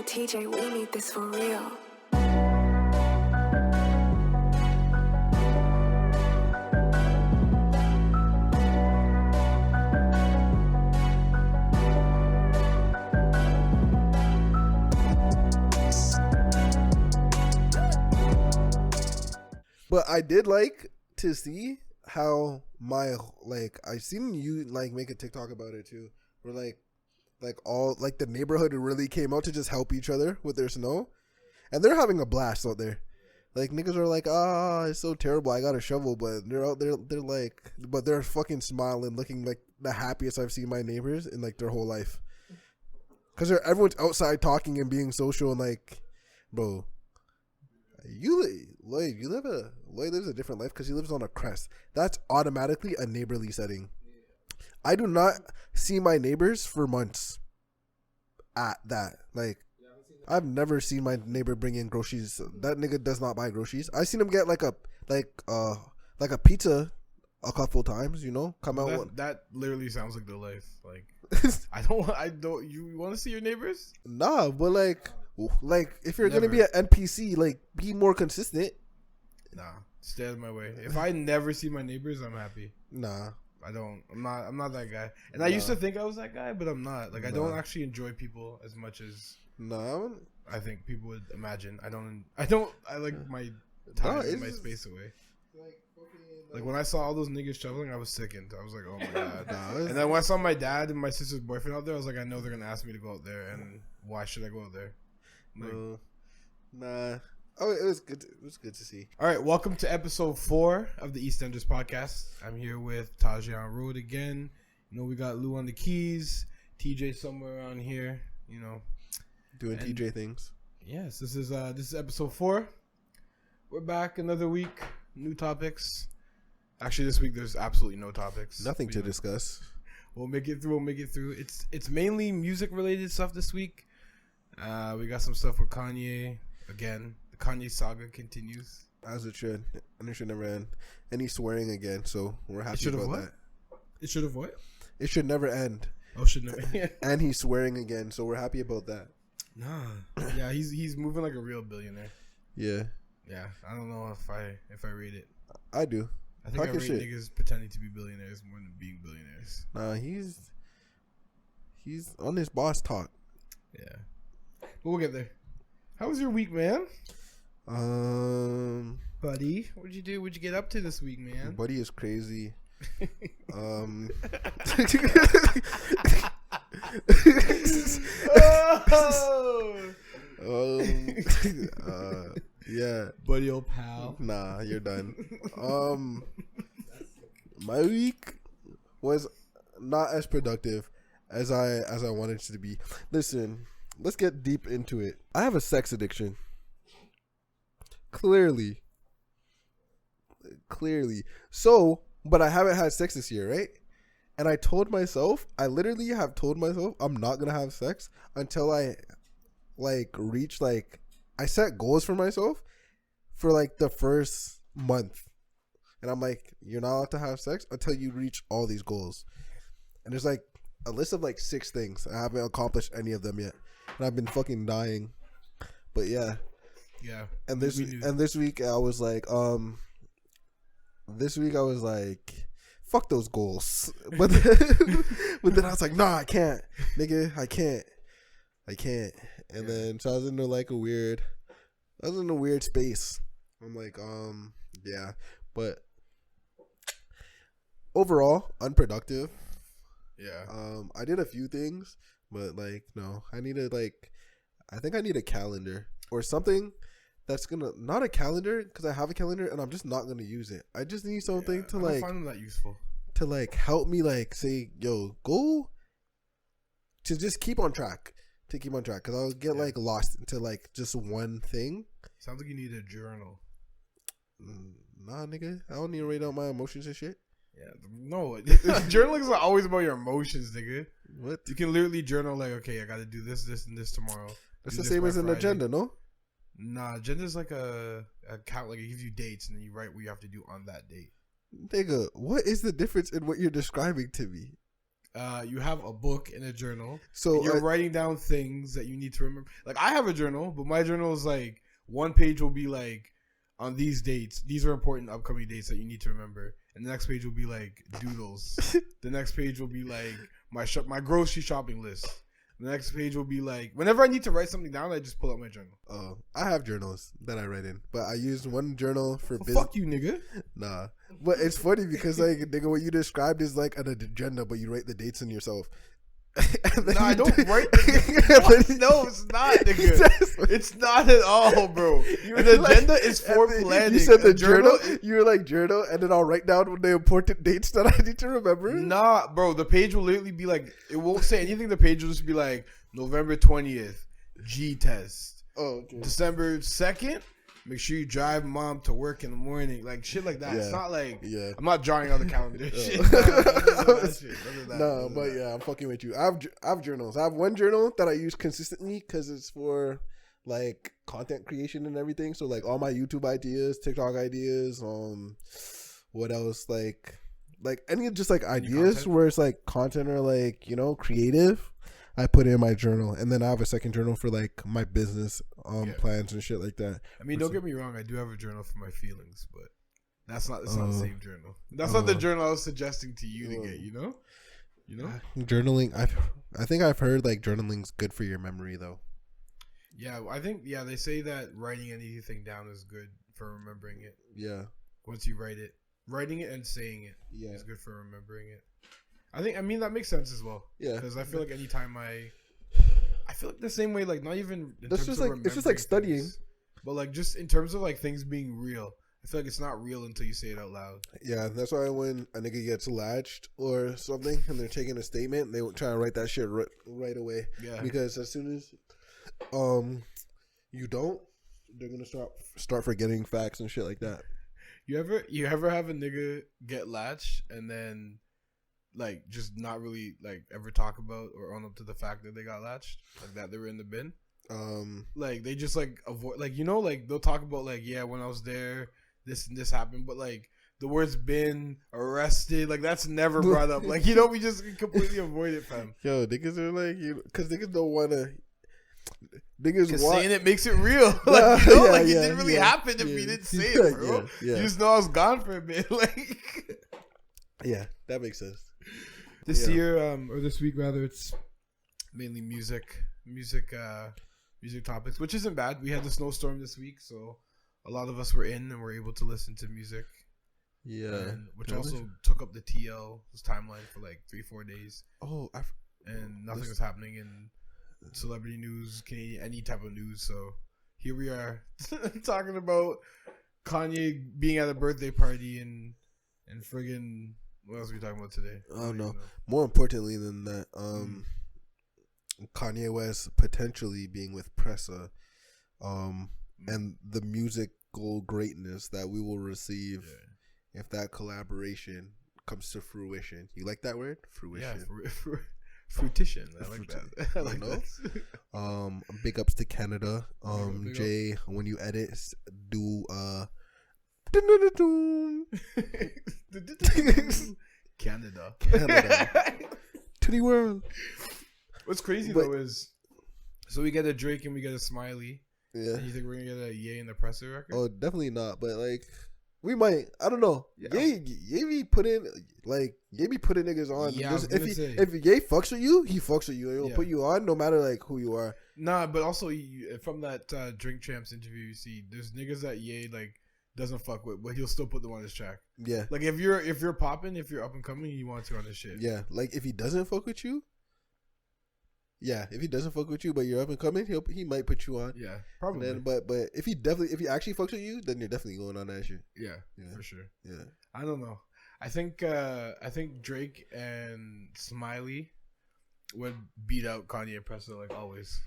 Yo, TJ, we need this for real. But I did like to see how I seen you like make a TikTok about it too, where like all like the neighborhood really came out to just help each other with their snow, and they're having a blast out there. Like niggas are like, it's so terrible. I got a shovel, but they're out there. They're like, but they're fucking smiling, looking like the happiest I've seen my neighbors in like their whole life. Cause everyone's outside talking and being social and like, bro. Lloyd lives a different life because he lives on a crest. That's automatically a neighborly setting. I do not see my neighbors for months at that. Like, I've never seen my neighbor bring in groceries. That nigga does not buy groceries. I seen him get like a pizza a couple times, you know, come out. That literally sounds like the life. Like, I don't. You want to see your neighbors? Nah, but like if you're gonna be an NPC, like be more consistent. Nah, stay out of my way. If I never see my neighbors, I'm happy. Nah, I don't. I'm not that guy. And I used to think I was that guy, but I'm not. Like I don't actually enjoy people as much as I think people would imagine. I like my time and my space away. Like when I saw all those niggas shoveling, I was sickened. I was like, oh my god. And then when I saw my dad and my sister's boyfriend out there, I was like, I know they're gonna ask me to go out there, and why should I go out there? Like, nah. Oh, it was good. It was good to see. All right, welcome to episode 4 of the EastEnders podcast. I'm here with Tajay on road again. You know, we got Lou on the keys, TJ somewhere around here. You know, doing TJ things. Yes, this is episode 4. We're back another week. New topics. Actually, this week there's absolutely no topics. Nothing to discuss. We'll make it through. It's mainly music related stuff this week. We got some stuff with Kanye again. The Kanye saga continues as it should, and it should never end. And he's swearing again, so we're happy about that. It should have what? It should never end. Oh, should never. And he's swearing again, so we're happy about that. Nah, yeah, he's moving like a real billionaire. Yeah. Yeah, I don't know if I rate it. I do. I think I rate niggas pretending to be billionaires more than being billionaires. Nah, he's on his boss talk. Yeah. But we'll get there. How was your week, man? Buddy, what'd you do? What'd you get up to this week, man? Buddy is crazy. Yeah, buddy, old pal. Nah, you're done. My week was not as productive as I wanted it to be. Listen, let's get deep into it. I have a sex addiction. Clearly. So, but I haven't had sex this year, right? And I literally have told myself I'm not gonna have sex until I reach I set goals for myself for the first month. And I'm like, you're not allowed to have sex until you reach all these goals. And there's a list of 6 things. I haven't accomplished any of them yet. And I've been fucking dying. But yeah. Yeah. And this week I was like, fuck those goals. But then I was like, nah, I can't. Nigga, I can't. And then so I was in a weird space. I'm like, yeah. But overall, unproductive. Yeah. I did a few things, but no. I think I need a calendar or something that's not a calendar, because I have a calendar and I'm just not gonna use it. I just need something to I find them that useful. To help me say, yo, go to just keep on track. Because I'll get lost into just one thing. Sounds like you need a journal. Nah, nigga, I don't need to write out my emotions and shit. Yeah, no, journaling is not always about your emotions, nigga. What? You can literally journal okay, I got to do this, and this tomorrow. That's the same as an agenda, no? Nah, agenda is a count. It gives you dates, and then you write what you have to do on that date. Nigga, what is the difference in what you're describing to me? You have a book and a journal. So and you're writing down things that you need to remember. Like I have a journal, but my journal is like one page will be like on these dates. These are important upcoming dates that you need to remember. And the next page will be like doodles. The next page will be like my grocery shopping list. The next page will be like whenever I need to write something down, I just pull out my journal. Oh, I have journals that I write in, but I use one journal for business. Fuck you, nigga. Nah, but it's funny because like nigga, what you described is like an agenda, but you write the dates in yourself. No, I don't write. No, it's not, nigga. It's not at all, bro. An agenda is for planning. You said the journal. You were like journal, and then I'll write down the important dates that I need to remember. Nah, bro. The page will literally be like, it won't say anything. The page will just be like November 20th, G test. Oh, okay. December 2nd. Make sure you drive mom to work in the morning, like shit like that. Yeah. It's not like I'm not drawing on the calendar. Shit. No, but yeah, I'm fucking with you. I have journals. I have one journal that I use consistently because it's for like content creation and everything. So like all my YouTube ideas, TikTok ideas, what else like any just like ideas where it's like content or like creative. I put it in my journal, and then I have a second journal for like my business plans and shit like that. I mean, don't get me wrong, I do have a journal for my feelings, but that's not the same journal. That's not the journal I was suggesting to you to get. You know, journaling. I think I've heard like journaling's good for your memory though. Yeah, I think they say that writing anything down is good for remembering it. Yeah, once you writing it and saying it is good for remembering it. I mean that makes sense as well. Yeah, because I feel like anytime I feel like the same way, like not even in terms of it's just like studying, things, but like just in terms of like things being real. I feel like it's not real until you say it out loud. Yeah, that's why when a nigga gets latched or something and they're taking a statement, they try to write that shit right away. Yeah, because as soon as you don't, they're gonna start forgetting facts and shit like that. You ever have a nigga get latched and then like just not really like ever talk about or own up to the fact that they got latched, like that they were in the bin? Like they just like avoid, like like they'll talk about like when I was there, this and this happened, but like the words bin, arrested, like that's never brought up. Like we just completely avoid it, fam. Yo, niggas are like because niggas don't want to. Niggas saying it makes it real. Like it didn't really happen if you didn't say it, bro. You just know I was gone for a bit. Like yeah, that makes sense. This year, or this week rather, it's mainly music topics, which isn't bad. We had the snowstorm this week, so a lot of us were in and were able to listen to music. Yeah, which also took up the TL's timeline for like 3-4 days. Oh, and nothing was happening in celebrity news, Canadian, any type of news. So here we are talking about Kanye being at a birthday party and friggin'. What else are we talking about today? Oh no! More importantly than that, Kanye West potentially being with Pressa, and the musical greatness that we will receive if that collaboration comes to fruition. You like that word? Fruition. Yeah, fruition. I like that. I like that. Big ups to Canada. Jay, when you edit, do Canada to the world. What's crazy though is, so we get a Drake and we get a Smiley. Yeah, you think we're gonna get a Ye in the Presser record? Oh, definitely not. But like, we might. I don't know. Ye be putting niggas on. Yeah, if Ye fucks with you, he fucks with you. And he'll put you on no matter like who you are. Nah, but also from that Drink Champs interview, you see there's niggas that Ye like doesn't fuck with, but he'll still put them on his track. Yeah, like if you're popping, if you're up and coming, he wants you on his shit. Yeah, like if he doesn't fuck with you. Yeah, if he doesn't fuck with you, but you're up and coming, he might put you on. Yeah, probably. Then, but if he actually fucks with you, then you're definitely going on that shit. Yeah, for sure. Yeah, I don't know. I think Drake and Smiley would beat out Kanye and Pressa like always.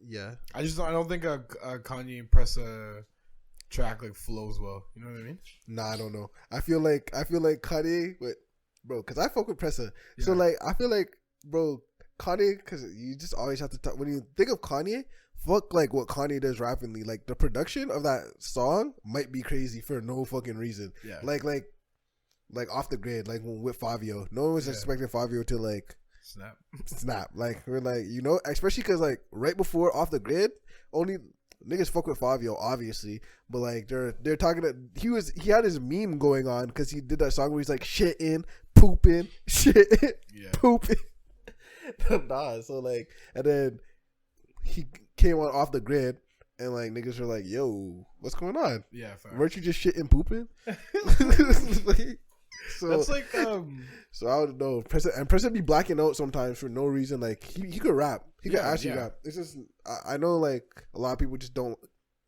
Yeah, I don't think a Kanye and Pressa track like flows well. You know what I mean? Nah, I don't know. I feel like Kanye, bro, because I fuck with Pressa. Yeah. So like, I feel like, bro, Kanye, because you just always have to talk when you think of Kanye. Fuck like what Kanye does rappingly. Like the production of that song might be crazy for no fucking reason. Yeah. Like like off the grid, like with Fabio. No one was expecting Fabio to like snap. Like we're like, you know, especially because like right before off the grid, only niggas fuck with Fabio, obviously, but like they're talking that he had his meme going on because he did that song where he's like shitting, pooping, shitting, pooping. Nah, so like, and then he came on off the grid, and like niggas were like, "Yo, what's going on? Yeah, fair. Weren't you just shitting, pooping?" So that's like So I don't know. President be blacking out sometimes for no reason. Like he could rap. He could actually rap. It's just I know like a lot of people just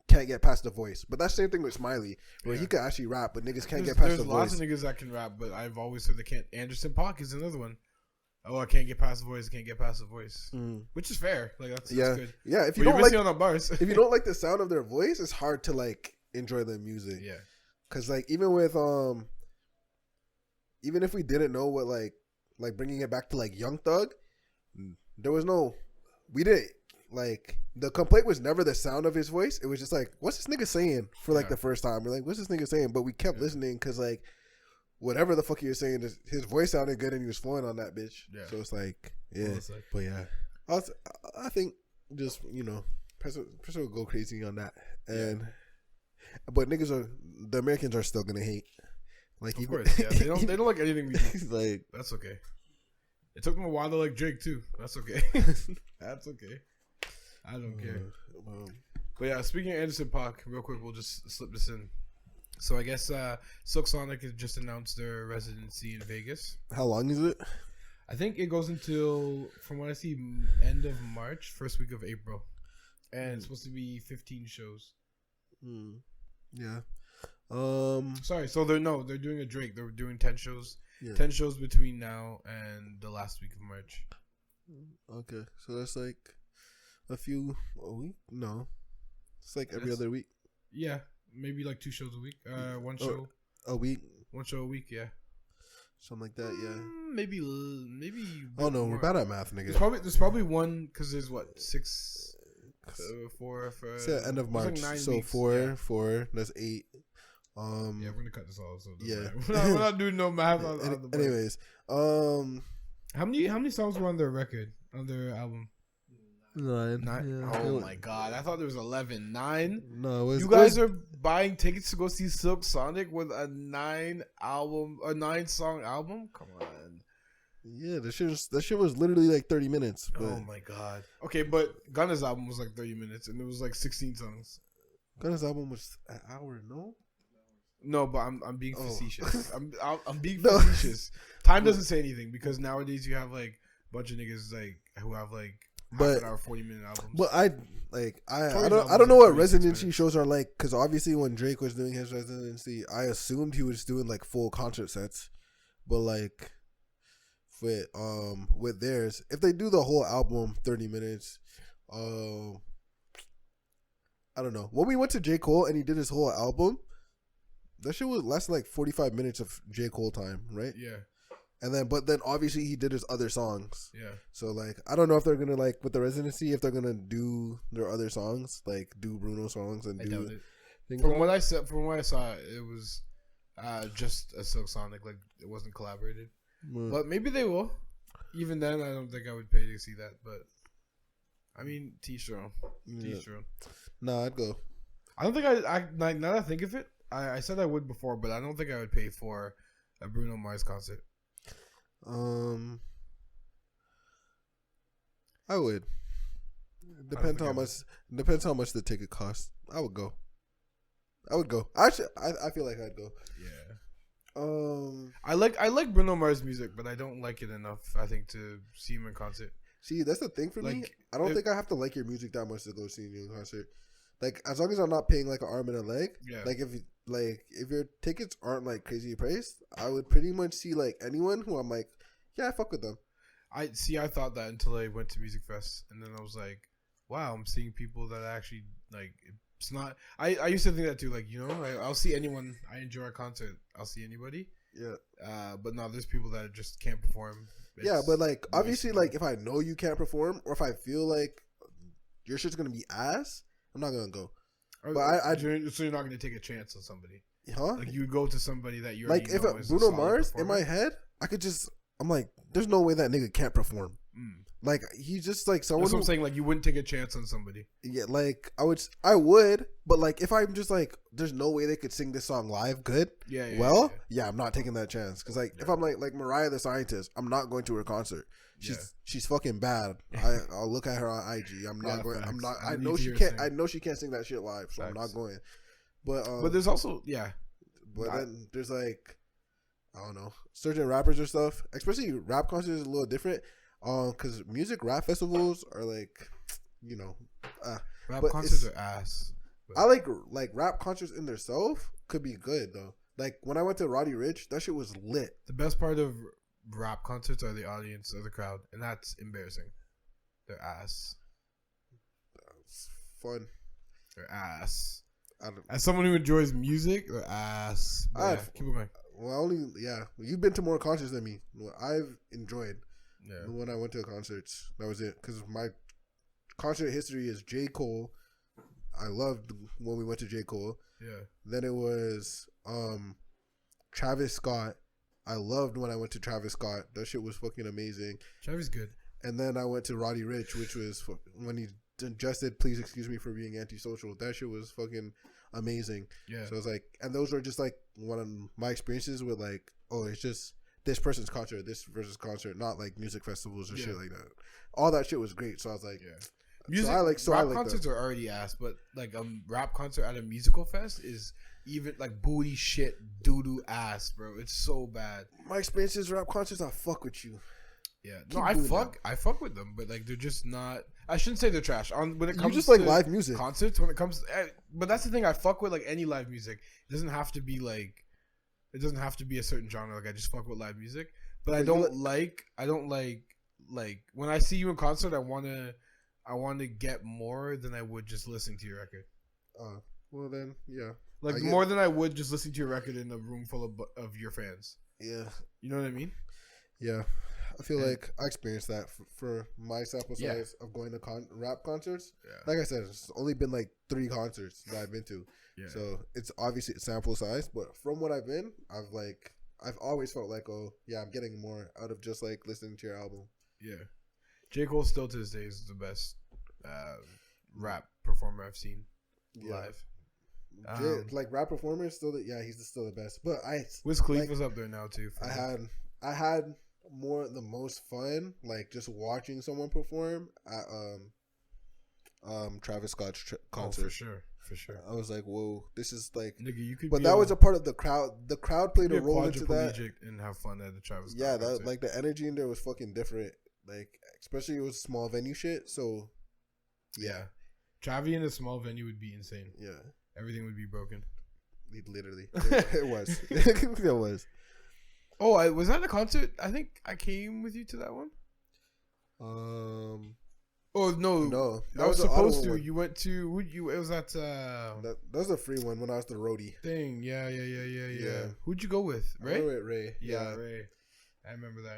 can't get past the voice. But that's the same thing with Smiley, where he could actually rap, but niggas can't get past the voice. There's lots of niggas that can rap, but I've always heard they can't. Anderson .Paak is another one. Oh, I can't get past the voice. Can't get past the voice, which is fair. Like that's good. Yeah, if you don't like on the bars, if you don't like the sound of their voice, it's hard to like enjoy the music. Yeah, because like even with even if we didn't know what like bringing it back to like Young Thug, there was we didn't like the complaint was never the sound of his voice. It was just like, what's this nigga saying for like the first time? We're like, what's this nigga saying? But we kept listening because like whatever the fuck he was saying, his voice sounded good and he was flowing on that bitch. Yeah. So it's like, but yeah, I think just President will go crazy on that, but the Americans are still gonna hate. Like of course, they don't like anything we do. Like that's okay. It took them a while to like Drake too. That's okay. That's okay. I don't care. But yeah, speaking of Anderson .Paak, real quick, we'll just slip this in. So I guess Silk Sonic has just announced their residency in Vegas. How long is it? I think it goes until, from what I see, end of March, first week of April, and it's supposed to be 15 shows. Yeah. Sorry. So they're doing a Drake. They're doing 10 shows. Yeah. 10 shows between now and the last week of March. Okay, so that's like a week. No, it's like every other week. Yeah, maybe like 2 shows a week. One show a week. 1 show a week. Yeah, something like that. Yeah, maybe. Oh no, we're bad at math, nigga. There's probably one because there's what 6, 4 for. It's the end of March, like 9 so weeks. 4. That's 8. Yeah, we're gonna cut this off. So we're not doing no math on the. Anyways, how many songs were on their record, on their album? 9. Yeah. Oh my god, I thought there was 11. 9. No, you guys are buying tickets to go see Silk Sonic with a 9-song album. Come on. Yeah, that shit was literally like 30 minutes. But. Oh my god. Okay, but Gunna's album was like 30 minutes, and it was like 16 songs. Gunna's album was an hour, no? No, but I'm being facetious. I'm being facetious. Time doesn't say anything because nowadays you have like a bunch of niggas like who have like half an hour, 40-minute albums. But I don't know what residency shows are like because obviously when Drake was doing his residency, I assumed he was doing like full concert sets. But like with theirs, if they do the whole album 30 minutes, I don't know. When we went to J. Cole and he did his whole album. That shit would last like 45 minutes of J. Cole time, right? Yeah. But then obviously he did his other songs. Yeah. So like, I don't know if they're gonna like with the residency if they're gonna do their other songs, like do Bruno songs and do. From what I saw, it was just a Silk Sonic, like it wasn't collaborated. But maybe they will. Even then, I don't think I would pay to see that. But I mean, T-shirt. Nah, I'd go. I don't think I now that I think of it. I said I would before, but I don't think I would pay for a Bruno Mars concert. I would. Depends how much the ticket costs. I would go. Actually, I feel like I'd go. Yeah. I like Bruno Mars music, but I don't like it enough. I think to see him in concert. See, that's the thing for me. I don't think I have to like your music that much to go see you in concert. Like as long as I'm not paying like an arm and a leg. Yeah. If your tickets aren't like crazy priced, I would pretty much see like anyone who I'm like, yeah, I fuck with them. I thought that until I went to Music Fest, and then I was like, wow, I'm seeing people that actually like. It's not. I used to think that too. Like I'll see anyone. I enjoy a concert. I'll see anybody. Yeah. But no, there's people that just can't perform. But like obviously, like if I know you can't perform, or if I feel like your shit's gonna be ass, I'm not gonna go. But so you're not gonna take a chance on somebody. Huh? Like you would go to somebody that you like if Bruno Mars in my head, I'm like, there's no way that nigga can't perform. Like he's just like someone. That's what I'm saying. Like you wouldn't take a chance on somebody. Yeah, like I would, but like if I'm just like, there's no way they could sing this song live good. Yeah, I'm not taking that chance because like if I'm like Mariah the Scientist, I'm not going to her concert. She's fucking bad. I'll look at her on IG. I'm not going. I'm not. I know she can't. I know she can't sing that shit live, so I'm not going. But there's also then there's like, I don't know, certain rappers or stuff, especially rap concerts is a little different. Because rap festivals are like, you know, rap concerts are ass. But I like rap concerts in themselves could be good though. Like when I went to Roddy Ricch, that shit was lit. The best part of rap concerts are the audience or the crowd, and that's embarrassing. They're ass. That's fun. They're ass. As someone who enjoys music, they're ass. Keep going. Well, you've been to more concerts than me. Well, I've enjoyed. Yeah. When I went to concerts, that was it. Because my concert history is J. Cole. I loved when we went to J. Cole. Yeah. Then it was Travis Scott. I loved when I went to Travis Scott. That shit was fucking amazing. Travis good. And then I went to Roddy Ricch, which was when he just said, "Please excuse me for being antisocial." That shit was fucking amazing. Yeah. So I was like, and those were just like one of my experiences with like, oh, it's just this person's concert, this versus concert, not like music festivals or shit like that. All that shit was great. So I was like, music. Rap concerts are already ass, but like rap concert at a musical fest is even like booty shit doo doo ass, bro. It's so bad. My experiences rap concerts, I fuck with you. Yeah, no, I fuck with them, but like they're just not. I shouldn't say they're trash. When it comes just to like live music concerts, when it comes, but that's the thing. I fuck with like any live music. It doesn't have to be like. It doesn't have to be a certain genre. Like I just fuck with live music, but I don't like when I see you in concert. I wanna get more than I would just listening to your record. Well then, yeah, like more than I would just listening to your record in a room full of your fans. Yeah, you know what I mean? Yeah, I feel like I experienced that for my sample size of going to rap concerts. Yeah. Like I said, it's only been like 3 concerts that I've been to. Yeah. So it's obviously sample size, but from what I've been, I've always felt like, oh yeah, I'm getting more out of just like listening to your album. Yeah, J. Cole still to this day is the best rap performer I've seen live. Like rap performer, he's still the best. But Wiz Khalifa's up there now too. I had the most fun like just watching someone perform at Travis Scott's concert. For sure. I was like, whoa, this is like. Nigga, you could. But that was a part of the crowd. The crowd played a role into that. And have fun at the Travis Scott. Yeah, that like the energy in there was fucking different. Like especially it was small venue shit. So. Yeah, Travis in a small venue would be insane. Yeah, everything would be broken. Literally, it was. It was. Oh, was that a concert? I think I came with you to that one. Oh no! That was supposed to. One. You went to it was at that was a free one when I was the roadie thing. Yeah. Who'd you go with? Ray? I went with Ray. Yeah, Ray. I remember that.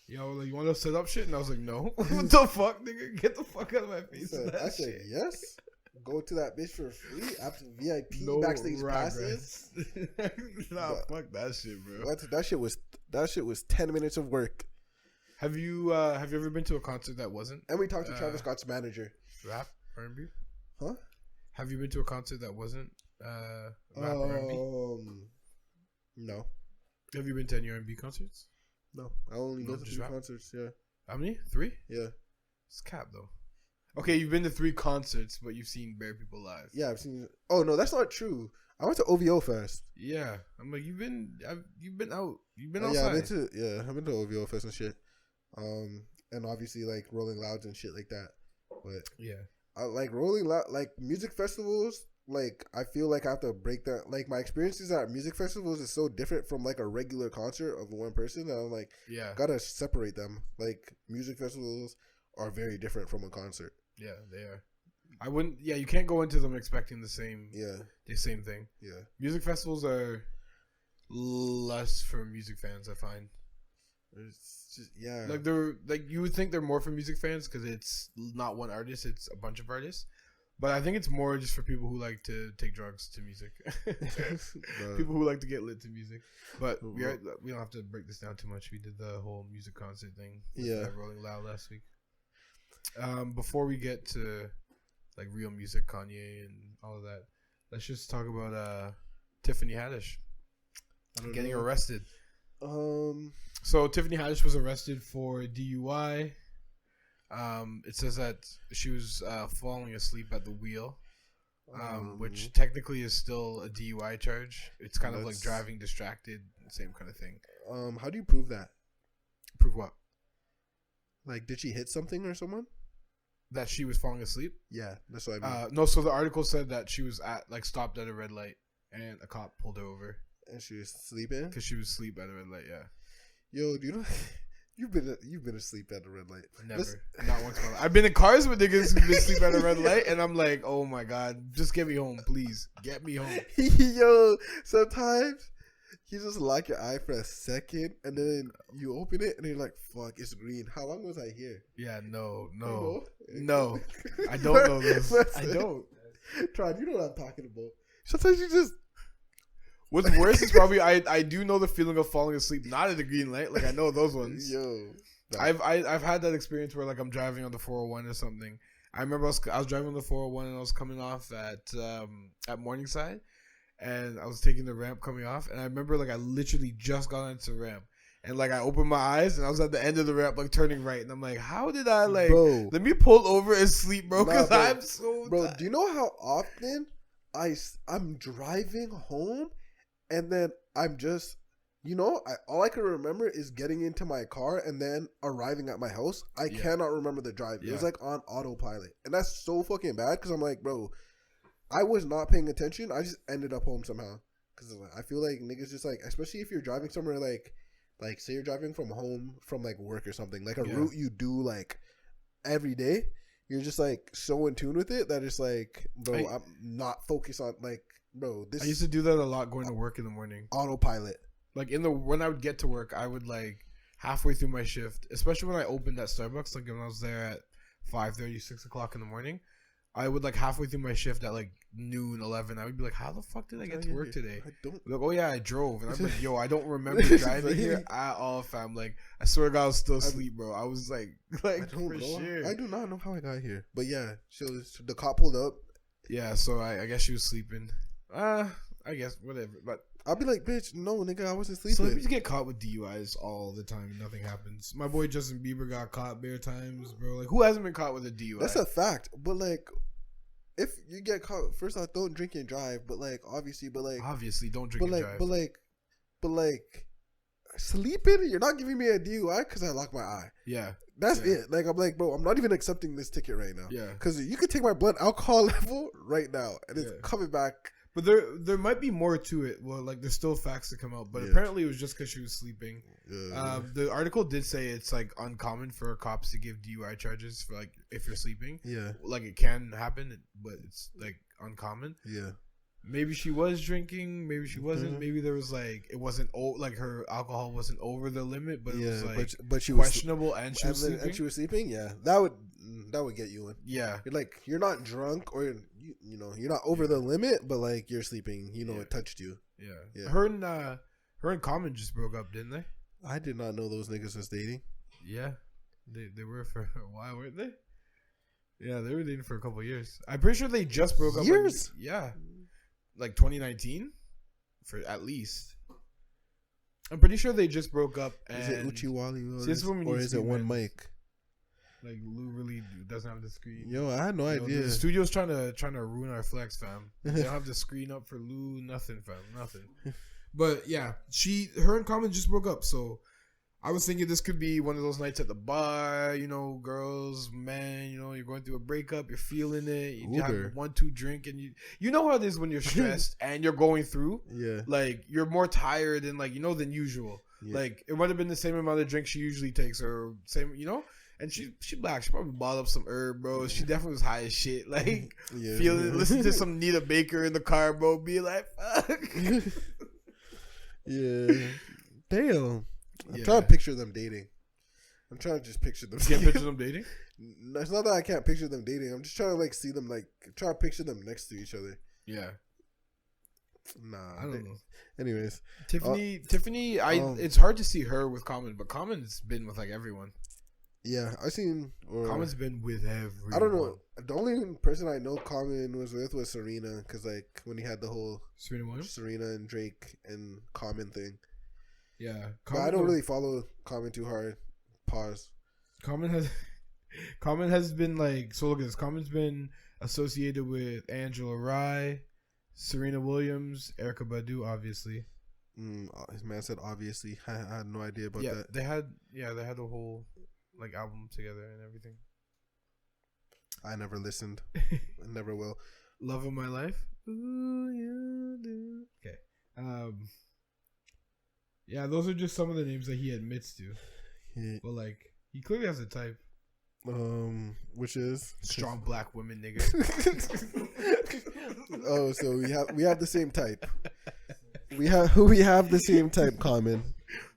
Yo, like, you want to set up shit? And I was like, no. What the fuck, nigga? Get the fuck out of my face. I said yes. Go to that bitch for free after VIP backstage passes. Fuck that shit, bro. That shit was 10 minutes of work. Have you ever been to a concert that wasn't? And we talked to Travis Scott's manager. Rap R&B? Huh? Have you been to a concert that wasn't rap R&B? No. Have you been to any R&B concerts? No, I only go to 2 concerts. Yeah. How many? 3? Yeah. It's cap though. Okay, you've been to 3 concerts, but you've seen bare people live. Yeah, I've seen. Oh no, that's not true. I went to OVO Fest. Yeah, I'm like you've been out. You've been outside. Yeah, I've been to OVO Fest and shit. And obviously like Rolling Louds and shit like that. But yeah, I like Rolling Loud, like music festivals. Like I feel like I have to break that. Like my experiences at music festivals is so different from like a regular concert of one person that I'm like, gotta separate them. Like music festivals are very different from a concert. Yeah, they are. I wouldn't. Yeah, you can't go into them expecting the same. Yeah, the same thing. Yeah, music festivals are less for music fans. I find. It's just, yeah, like they're like you would think they're more for music fans because it's not one artist; it's a bunch of artists. But I think it's more just for people who like to take drugs to music. People who like to get lit to music. But we don't have to break this down too much. We did the whole music concert thing. With Rolling Loud last week. Before we get to like real music, Kanye and all of that, let's just talk about Tiffany Haddish getting arrested. So Tiffany Haddish was arrested for DUI. It says that she was falling asleep at the wheel, which technically is still a DUI charge. It's kind of like driving distracted, same kind of thing. How do you prove that? Prove what? Like, did she hit something or someone? That she was falling asleep? Yeah, that's what I mean. No, so the article said that she was stopped at a red light and a cop pulled her over. And she was sleeping? Because she was asleep at a red light, yeah. Yo, do you know... You've been asleep at a red light. Never. Not once in my life. I've been in cars with niggas who've been asleep at a red light, and I'm like, oh my God, just get me home, please. Get me home. Yo, sometimes you just lock your eye for a second, and then you open it, and you're like, fuck, it's green. How long was I here? Yeah, no. I don't know this. I don't. Tron, you know what I'm talking about. Sometimes you just... What's worse is probably I do know the feeling of falling asleep not at the green light. Like I know those ones. Yo, I've had that experience where like I'm driving on the 401 or something. I remember I was driving on the 401 and I was coming off at Morningside, and I was taking the ramp coming off, and I remember like I literally just got onto the ramp. And like I opened my eyes and I was at the end of the ramp, like turning right, and I'm like, how did I like? Bro, let me pull over and sleep, bro, because I'm so. Bro, do you know how often I'm driving home? And then I'm just, all I can remember is getting into my car and then arriving at my house. I cannot remember the drive. It was like on autopilot. And that's so fucking bad because I'm like, bro, I was not paying attention. I just ended up home somehow. Because I feel like niggas just like, especially if you're driving somewhere like say you're driving from home from like work or something, like a route you do like every day. You're just like so in tune with it that it's like, bro, I'm not focused on like, bro, this. I used to do that a lot going to work in the morning. Autopilot. Like when I would get to work, I would like halfway through my shift, especially when I opened at Starbucks, like when I was there at 5:30, 6 o'clock in the morning, I would like halfway through my shift at like noon, 11, I would be like, how the fuck did I get to work today? I don't. Like, oh yeah, I drove. And I'm like, yo, I don't remember driving here at all, fam. Like, I swear to God, I was still asleep, bro. I was like I don't know. Sure. I do not know how I got here. But yeah, so the cop pulled up. Yeah, so I guess she was sleeping. I guess, whatever. But I'll be like, bitch, no, nigga, I wasn't sleeping. Celebrities get caught with DUIs all the time and nothing happens. My boy Justin Bieber got caught bare times, bro. Like, who hasn't been caught with a DUI? That's a fact. But, like, if you get caught, first off, don't drink and drive. But, like, obviously, don't drink and drive. But, like, sleeping, you're not giving me a DUI because I locked my eye. Yeah. That's it. Like, I'm like, bro, I'm not even accepting this ticket right now. Yeah. Because you could take my blood alcohol level right now, and it's coming back. But there might be more to it. Well, like, there's still facts to come out. But apparently it was just because she was sleeping. Yeah. The article did say it's, like, uncommon for cops to give DUI charges for, like, if you're sleeping. Yeah. Like, it can happen, but it's, like, uncommon. Yeah. Maybe she was drinking. Maybe she wasn't. Mm-hmm. Maybe there was, like, it wasn't, like, her alcohol wasn't over the limit. But it was, like, but she questionable was, and she was sleeping. And she was sleeping? Yeah. That would get you in. Yeah. You're, like, you're not drunk or... You know, you're not over the limit, but like you're sleeping. You know, it touched you. Yeah. Her and Common just broke up, didn't they? I did not know those niggas was dating. Yeah, they were for a while, weren't they? Yeah, they were dating for a couple of years. I'm pretty sure they just broke up. Years? Like 2019, for at least. I'm pretty sure they just broke up. And is it Uchiwali or is it one mic? Like, Lou really doesn't have the screen. Yo, I had no idea. The studio's trying to ruin our flex, fam. They don't have the screen up for Lou. Nothing, fam. Nothing. But yeah, her and Common just broke up. So I was thinking this could be one of those nights at the bar. You know, girls, men. You know, you're going through a breakup. You're feeling it. You have 1-2 drink, and you know how it is when you're stressed and you're going through. Yeah. Like, you're more tired and than usual. Yeah. Like, it might have been the same amount of drink she usually takes, or same, And she black. She probably bought up some herb, bro. She definitely was high as shit. Like, listen to some Nita Baker in the car, bro. Be like, fuck. Yeah. Damn. I'm trying to picture them dating. I'm trying to just picture them. You can't picture them dating? No, it's not that I can't picture them dating. I'm just trying to like see them like try to picture them next to each other. Yeah. Nah, I don't know. Anyways, Tiffany, it's hard to see her with Common, but Common's been with like everyone. Yeah, I seen. Common's been with everyone. I don't know. The only person I know Common was with was Serena, because like when he had the whole Serena and Drake and Common thing. Yeah, but I don't really follow Common too hard. Pause. Common has been like, so look at this. Common's been associated with Angela Rye, Serena Williams, Erykah Badu, obviously. His man said obviously. I had no idea about that. They had a whole like album together and everything. I never listened. I never will. Love of My Life. Ooh, you do. Okay. Yeah, those are just some of the names that he admits to. Yeah. But like, he clearly has a type. Which is strong black women, nigga. Oh, so we have the same type. We have the same type common.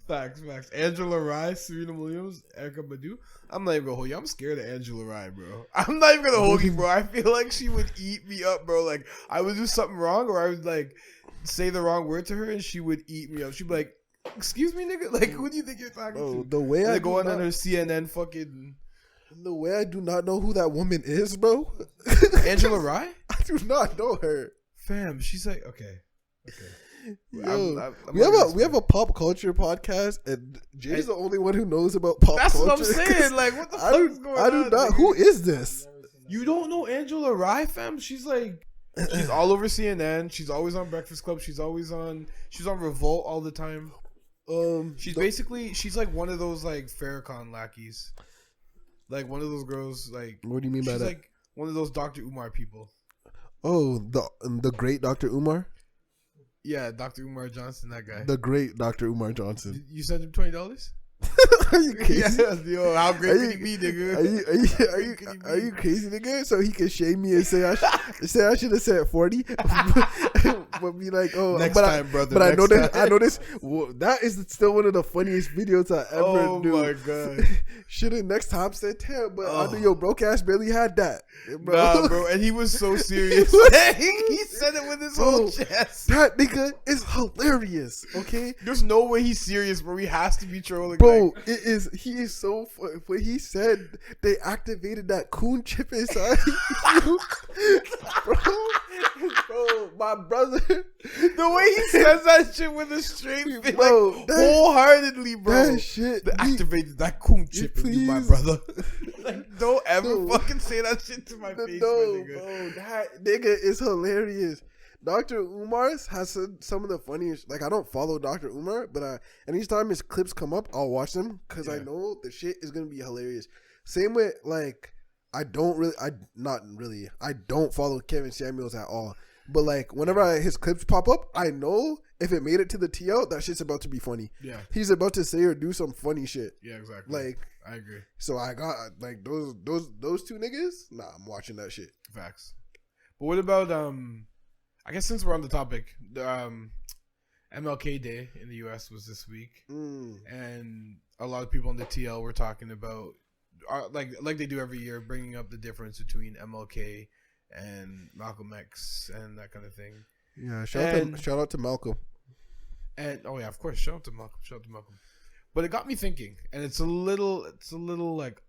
Facts. Angela Rye, Serena Williams, Erykah Badu. I'm not even gonna hold you. I'm scared of Angela Rye, bro. I'm not even gonna hold you, bro. I feel like she would eat me up, bro. Like I would do something wrong, or I would like say the wrong word to her, and she would eat me up. She'd be like, "Excuse me, nigga. Like, who do you think you're talking to?" The way I go on her CNN fucking. The way I do not know who that woman is, bro. Angela Rye? I do not know her. Fam, she's like okay. Yo, we have a pop culture podcast, and Jay's the only one who knows about pop culture. That's what I'm saying. Like, what the fuck is going on? I do not. Who is this? You don't know Angela Rye, fam? She's like, she's all over CNN. She's always on Breakfast Club. She's on Revolt all the time. She's like one of those like Farrakhan lackeys, like one of those girls. Like, what do you mean by that? She's like one of those Dr. Umar people. Oh, the great Dr. Umar. Yeah, Dr. Umar Johnson, that guy. The great Dr. Umar Johnson. You sent him $20? Are you crazy? Yes, yo, how great can he be, nigga? Are you crazy, nigga? So he can shame me and say I should have said 40, but be like, oh, next time, brother. But I know this. Well, that is still one of the funniest videos I ever do. Oh my god! Should have next time said 10, but I knew your broke ass barely had that, bro. Nah, bro, and he was so serious. He said it with his whole chest. That nigga is hilarious. Okay, there's no way he's serious, bro. He has to be trolling. Bro, he is so funny. When he said they activated that coon chip inside you, bro, my brother. The way he says that shit with a straight face, bro, like, wholeheartedly, bro. That shit. They activated that coon chip in you, my brother. Like, don't ever fucking say that shit to my face, bro. That nigga is hilarious. Dr. Umar's has some of the funniest. Like, I don't follow Dr. Umar, but anytime his clips come up, I'll watch them because I know the shit is gonna be hilarious. Same with like, I don't follow Kevin Samuels at all. But like, whenever his clips pop up, I know if it made it to the TL, that shit's about to be funny. Yeah, he's about to say or do some funny shit. Yeah, exactly. Like, I agree. So I got like those two niggas. Nah, I'm watching that shit. Facts. But what about I guess since we're on the topic, the MLK Day in the U.S. was this week, and a lot of people on the TL were talking about, like they do every year, bringing up the difference between MLK and Malcolm X and that kind of thing. Yeah, shout out to Malcolm. And oh yeah, of course, shout out to Malcolm. But it got me thinking, and it's a little like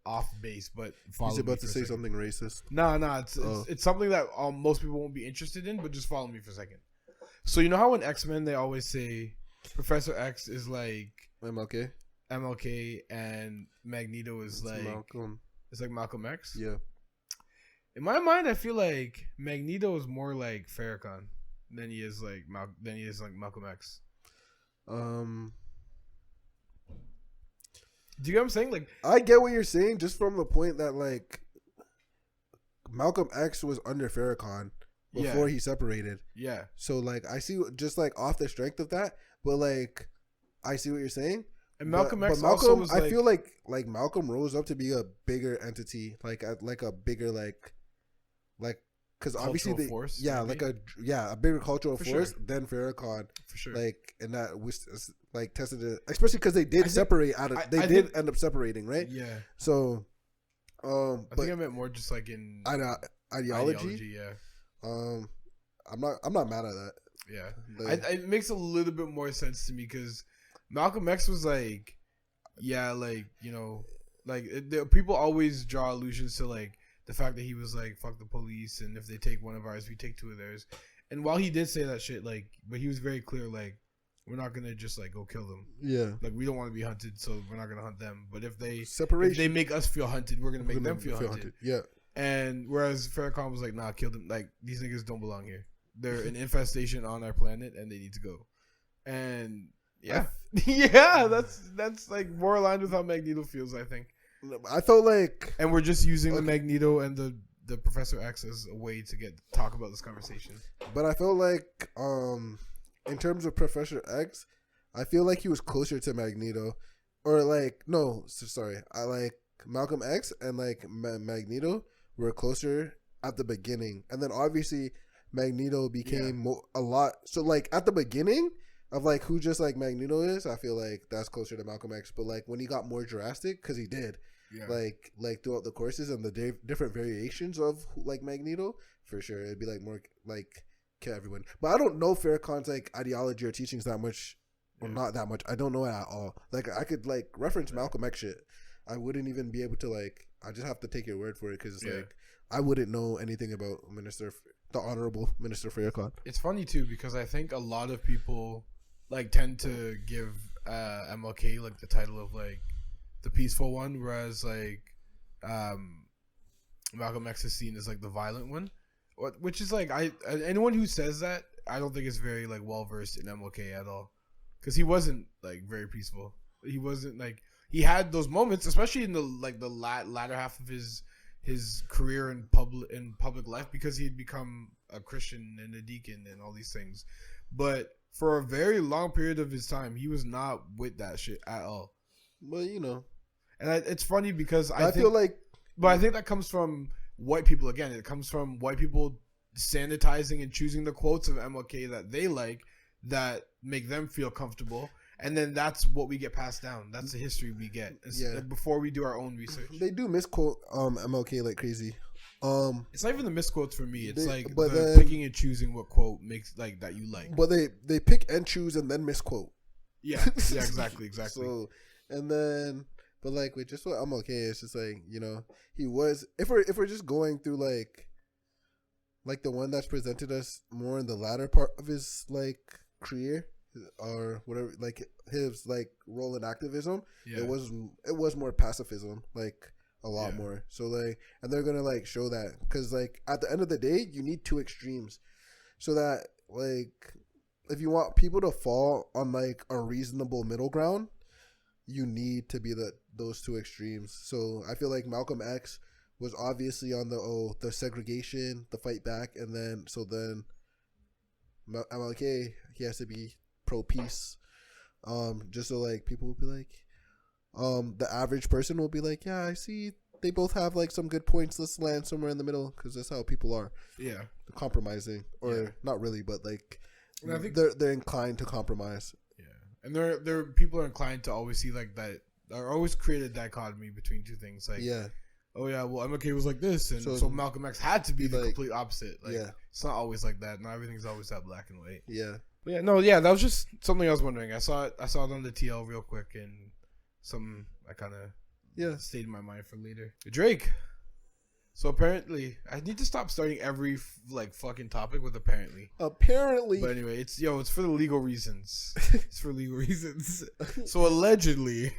off base, but he's about to say something racist. No, it's something that most people won't be interested in, but just follow me for a second. So you know how in X-Men they always say Professor X is like MLK, and Magneto is like Malcolm. It's like Malcolm X. Yeah. In my mind, I feel like Magneto is more like Farrakhan than he is like Malcolm X. Do you get what I'm saying? Like, I get what you're saying, just from the point that like Malcolm X was under Farrakhan before he separated. Yeah. So like, I see just like off the strength of that, but like, I see what you're saying. And Malcolm X, Malcolm, also was I feel like Malcolm rose up to be a bigger entity, like a bigger like because obviously they, force, like a bigger cultural force than Farrakhan. For sure. Like, and that was like tested it, especially because they did end up separating, right? Yeah. So, I think I meant more just like in ideology. Yeah. I'm not mad at that. Yeah. Like, it makes a little bit more sense to me because Malcolm X was like, yeah, like, you know, like people always draw allusions to like the fact that he was like, fuck the police, and if they take one of ours, we take two of theirs. And while he did say that shit, like, but he was very clear, like, we're not gonna just like go kill them. Yeah. Like, we don't want to be hunted, so we're not gonna hunt them. But if they make us feel hunted, we're gonna make them feel hunted. Yeah. And whereas Farrakhan was like, nah, kill them. Like, these niggas don't belong here. They're an infestation on our planet, and they need to go. And yeah, that's like more aligned with how Magneto feels, I think. I felt like, and we're just using the Magneto and the Professor X as a way to talk about this conversation. But I feel like, in terms of Professor X, I feel like he was closer to Magneto, or like I like Malcolm X and like Magneto were closer at the beginning, and then obviously Magneto became a lot. So like at the beginning of like who just like Magneto is, I feel like that's closer to Malcolm X. But like when he got more drastic, because he did, like throughout the courses and the different variations of like Magneto, for sure it'd be like more like kill everyone. But I don't know Farrakhan's like ideology or teachings that much, or not that much. I don't know it at all. Like I could like reference Malcolm X shit. I wouldn't even be able to like. I just have to take your word for it because like I wouldn't know anything about the Honorable Minister Farrakhan. It's funny too because I think a lot of people like tend to give MLK like the title of like the peaceful one, whereas like Malcolm X is seen as like the violent one, which is like anyone who says that I don't think is very like well versed in MLK at all, because he wasn't like very peaceful. He wasn't like, he had those moments, especially in the like the latter half of his career in public life, because he had become a Christian and a deacon and all these things. But for a very long period of his time, he was not with that shit at all. Well, you know, and it's funny because I feel like, but I think that comes from white people again. It comes from white people sanitizing and choosing the quotes of MLK that they like, that make them feel comfortable. And then that's what we get passed down. That's the history we get. Before we do our own research. They do misquote MLK like crazy. It's not even the misquotes for me. It's then, picking and choosing what quote makes like that you like. But they pick and choose and then misquote. Yeah, exactly. So and then, but like with just what MLK, it's just like, you know, he was, if we're just going through like the one that's presented us more in the latter part of his like career, or whatever, like his like role in activism, it was more pacifism, like a lot more. So like, and they're gonna like show that, because like at the end of the day, you need two extremes, so that like if you want people to fall on like a reasonable middle ground, you need to be those two extremes. So I feel like Malcolm X was obviously on the segregation, the fight back, and then MLK, he has to be pro peace, just so like people will be like, the average person will be like, yeah, I see they both have like some good points, let's land somewhere in the middle, because that's how people are. They're compromising, or not really, but like I think they're inclined to compromise. And there people are inclined to always see like that, are always create a dichotomy between two things, like oh yeah, well MLK was like this, and so Malcolm X had to be the complete opposite. Like it's not always like that. Not everything's always that black and white. But that was just something I was wondering. I saw it on the TL real quick, and something I kind of stayed in my mind for later. Drake. So apparently, I need to stop starting every like fucking topic with apparently. Apparently. But anyway, it's for the legal reasons. It's for legal reasons. So allegedly,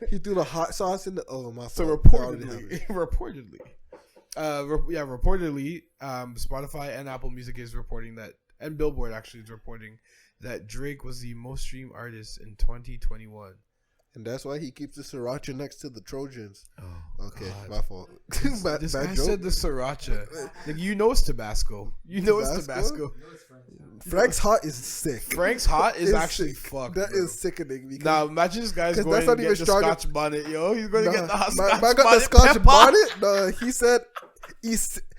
he threw the hot sauce in the my. So reportedly, reportedly, Spotify and Apple Music is reporting that, and Billboard actually is reporting that Drake was the most streamed artist in 2021. And that's why he keeps the sriracha next to the Trojans. Oh, okay, God. My fault. This guy said the sriracha. Like, you know it's Tabasco. You know it's Tabasco. Frank's Hot is sick. Frank's Hot is actually sick. Fucked. That is sickening. Now imagine this guy's going to get the Scotch bonnet, yo. He's going to get the Scotch bonnet. I got the Scotch bonnet. No, he said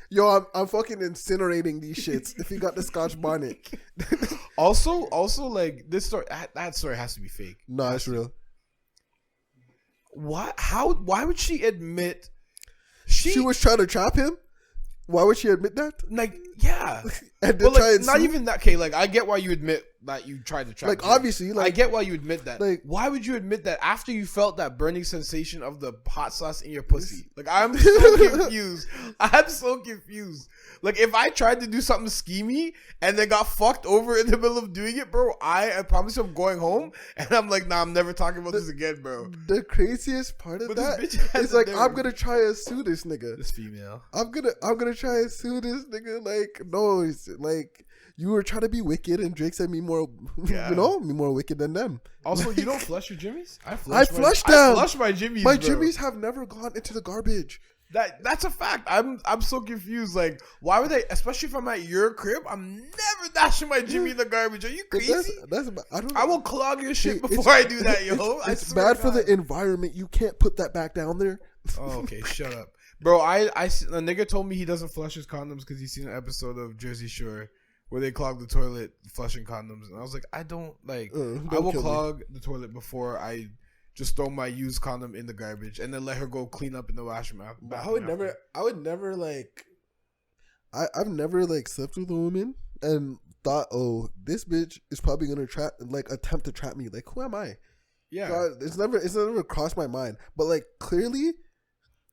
Yo, I'm fucking incinerating these shits if he got the Scotch bonnet. Also, like this story, that story has to be fake. No, it's real. What? How? Why would she admit she was trying to trap him? Why would she admit that? Like, yeah. And but like, not even that. Okay, like I get why you admit that you tried to trap. Like, him. obviously, like I get why you admit that. Like, why would you admit that after you felt that burning sensation of the hot sauce in your pussy? Like, I'm so confused. I'm so confused. Like, if I tried to do something schemy and then got fucked over in the middle of doing it, bro, I promise you I'm going home and I'm like, nah, I'm never talking about this again, bro. The craziest part of that is like, I'm gonna try and sue this nigga. This female. I'm gonna try and sue this nigga. Like, no, it's like you were trying to be wicked and Drake said me more, me more wicked than them. Also, like, you don't flush your jimmies? I flush them. I flush my jimmies. My bro. jimmies have never gone into the garbage. That's a fact. I'm so confused. Like, why would they? Especially if I'm at your crib, I'm never dashing my Jimmy in the garbage. Are you crazy? I will clog your shit before I do that, yo. It's bad for the environment. You can't put that back down there. Oh, okay, shut up, bro. A nigga told me he doesn't flush his condoms because he's seen an episode of Jersey Shore where they clog the toilet flushing condoms, and I was like, I don't like. I will clog the toilet before I just throw my used condom in the garbage and then let her go clean up in the washroom. But I would never like. I've never like slept with a woman and thought, oh, this bitch is probably gonna attempt to trap me. Like, who am I? Yeah, so it's never crossed my mind. But like, clearly,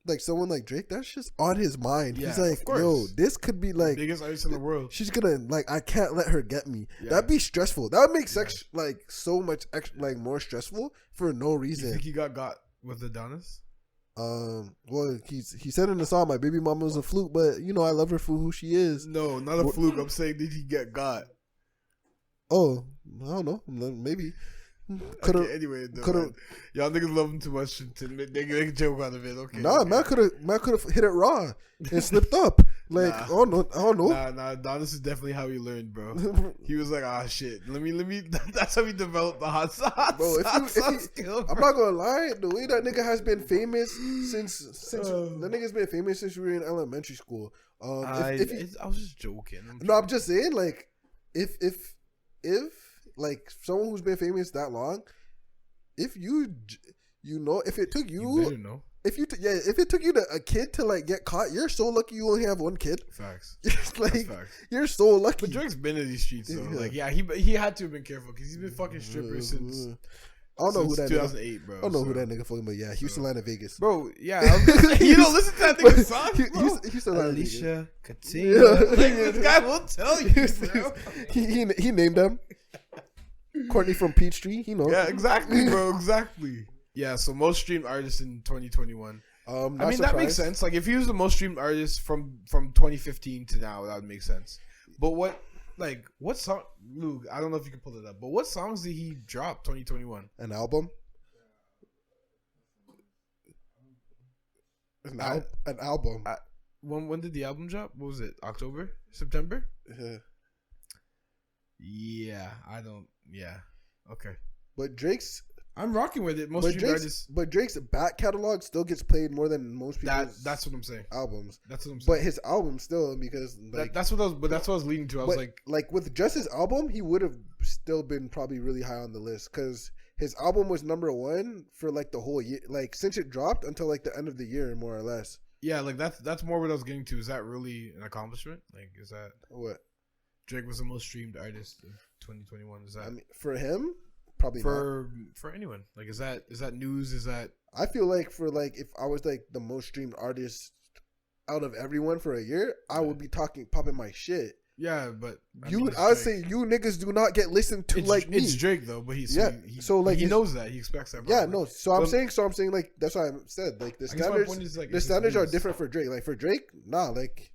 like someone like Drake, that's just on his mind. Yeah, he's like, yo, this could be like biggest ice in the world. She's gonna like, I can't let her get me. Yeah. That'd be stressful. That would make sex like so much more stressful for no reason. You think he got with Adonis? Well, he said in the song, "My baby mama was a fluke," but you know I love her for who she is. No, not a fluke. I'm saying, did he get got? Oh, I don't know. Maybe. Okay, anyway, y'all niggas love him too much to make a joke out of it. Okay. Nah, okay. man could have hit it raw and slipped up. Like, I don't know. Nah, Adonis is definitely how he learned, bro. He was like, shit. Let me. That's how he developed the hot sauce. Bro, I'm not gonna lie. The way that nigga has been famous since the nigga's been famous since we were in elementary school. I was just joking. I'm just saying, like, if like someone who's been famous that long, if if it took you better know. If it took you a kid to like get caught, you're so lucky you only have one kid. Facts. Like, facts. You're so lucky. But Drake's been in these streets, though. Yeah. Like, yeah, he had to have been careful because he's been fuking strippers since. I don't know who that 2008, bro. I don't know who that nigga fucking, but yeah, Houston line of Vegas, bro. Yeah, you don't listen to that nigga's song, bro. Houston line Alicia, Katina, like, this guy will tell you, bro. He named them. Courtney from Peachtree, he knows. Yeah, exactly, bro. Exactly. Yeah, so most streamed artist in 2021. I mean, surprised. That makes sense. Like, if he was the most streamed artist from 2015 to now, that would make sense. But what song, Luke, I don't know if you can pull it up, but what songs did he drop 2021? An album? An album. When did the album drop? What was it? October? September? Yeah, okay. But Drake's... I'm rocking with it. But Drake's back catalog still gets played more than most people's. That's what I'm saying. Albums. That's what I'm saying. But his album still, because like that's what I was leading to. I was like with just his album, he would have still been probably really high on the list because his album was #1 for like the whole year, like since it dropped until like the end of the year, more or less. Yeah, like that's more what I was getting to. Is that really an accomplishment? Like, is that what Drake was the most streamed artist of 2021? Is that? I mean, for him. Probably for anyone. Like, is that news? Is that? I feel like if I was like the most streamed artist out of everyone for a year, I would be popping my shit. Yeah, but I would say you niggas do not get listened to like me. It's Drake though, but he knows that, he expects that. Yeah, no. So I'm saying like that's why I said like the standards are different for Drake. Like for Drake, nah, like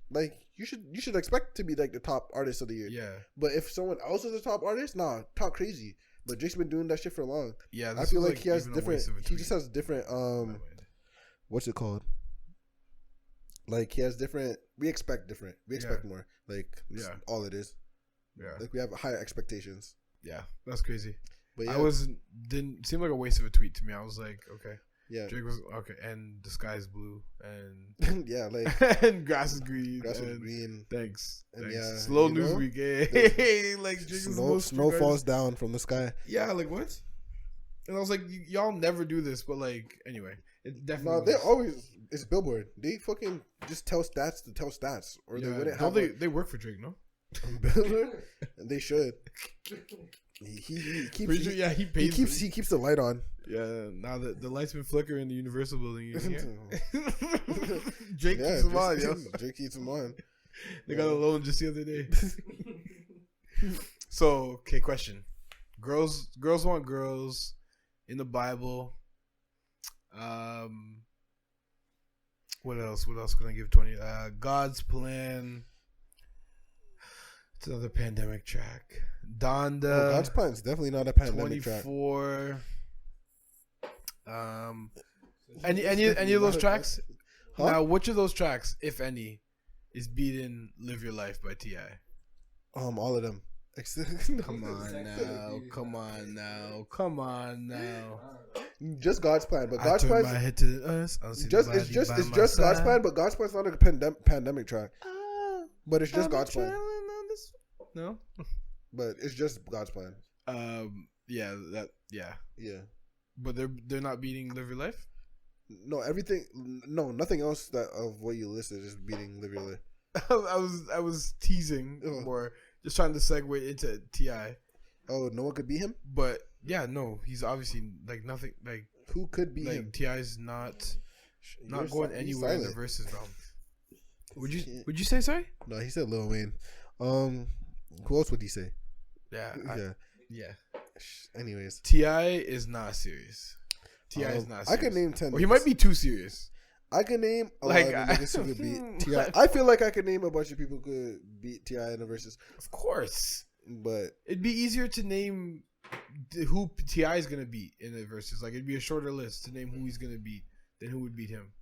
you should expect to be like the top artist of the year. Yeah. But if someone else is the top artist, nah, talk crazy. But Drake's been doing that shit for long. Yeah, I feel like he has different. He just has different. What's it called? Like he has different. We expect different. We expect more. Like all it is. Yeah. Like we have higher expectations. Yeah, that's crazy. But yeah. Didn't seem like a waste of a tweet to me. I was like, okay. Yeah. Drake was okay, and the sky is blue, and yeah, like and grass is green. grass is green. Thanks. And Thanks. yeah, Slow you news know, week. Hey, like Drake is the most snow street falls down from the sky. Yeah, like what? And I was like, y'all never do this, but like anyway, it definitely. No, they always it's Billboard. They fucking just tell stats to tell stats, or they wouldn't have. They work for Drake, no? Billboard, and they should. He keeps he keeps the light on. Yeah, now the light's been flickering in the Universal building. Drake keeps them on, yo. Drake keeps them on. They got a loan just the other day. So, okay, question: girls want girls in the Bible. What else? What else can I give 20? God's Plan. It's another pandemic track. Donda. Oh, God's Plan is definitely not a pandemic 24. Track. Any of those tracks? Huh? Now, which of those tracks, if any, is beating "Live Your Life" by T.I.? All of them. Come on now. Just God's Plan, but God's Plan. My head to the earth. It's just God's Plan, but God's Plan's not a pandemic track. But it's just God's Plan. No, but it's just God's Plan. Yeah. But they're not beating "Live Your Life." No, everything. No, nothing else that of what you listed is beating "Live Your Life." I was teasing more, just trying to segue into T.I. Oh, no one could beat him. But yeah, no, he's obviously like nothing. Like who could beat him? T.I.'s not going anywhere in the verses realm. Would you say sorry? No, he said Lil Wayne. Who else would he say? Yeah. Anyways, T.I. is not serious. T.I. is not serious. I could name 10. Or he might be too serious. I can name a lot of niggas who could beat T.I. I feel like I could name a bunch of people who could beat T.I. in the verses. Of course. But it'd be easier to name who T.I. is going to beat in the verses. Like, it'd be a shorter list to name who he's going to beat than who would beat him.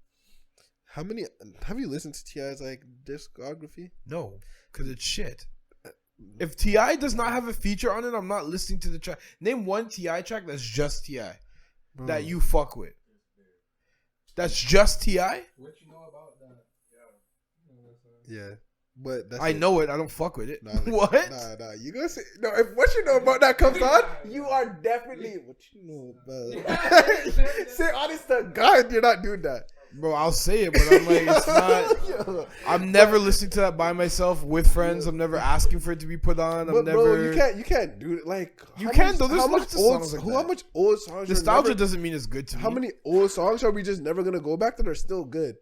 Have you listened to T.I.'s like discography? No, because it's shit. If T.I. does not have a feature on it, I'm not listening to the track. Name one T.I. track that's just T.I. that you fuck with. That's just T.I.? What you know about that? Yeah. But that's I know it. I don't fuck with it. Nah, what? Nah. You gonna say no? If what you know about that comes on, you are definitely what you know about. Say honest to God, you're not doing that, bro. I'll say it, but I'm like, it's not. I'm never listening to that by myself with friends. I'm never asking for it to be put on. But bro, you can't do it. Like you can though. There's how much old songs like how much old songs? Nostalgia doesn't mean it's good to me. How many old songs are we just never gonna go back that are still good?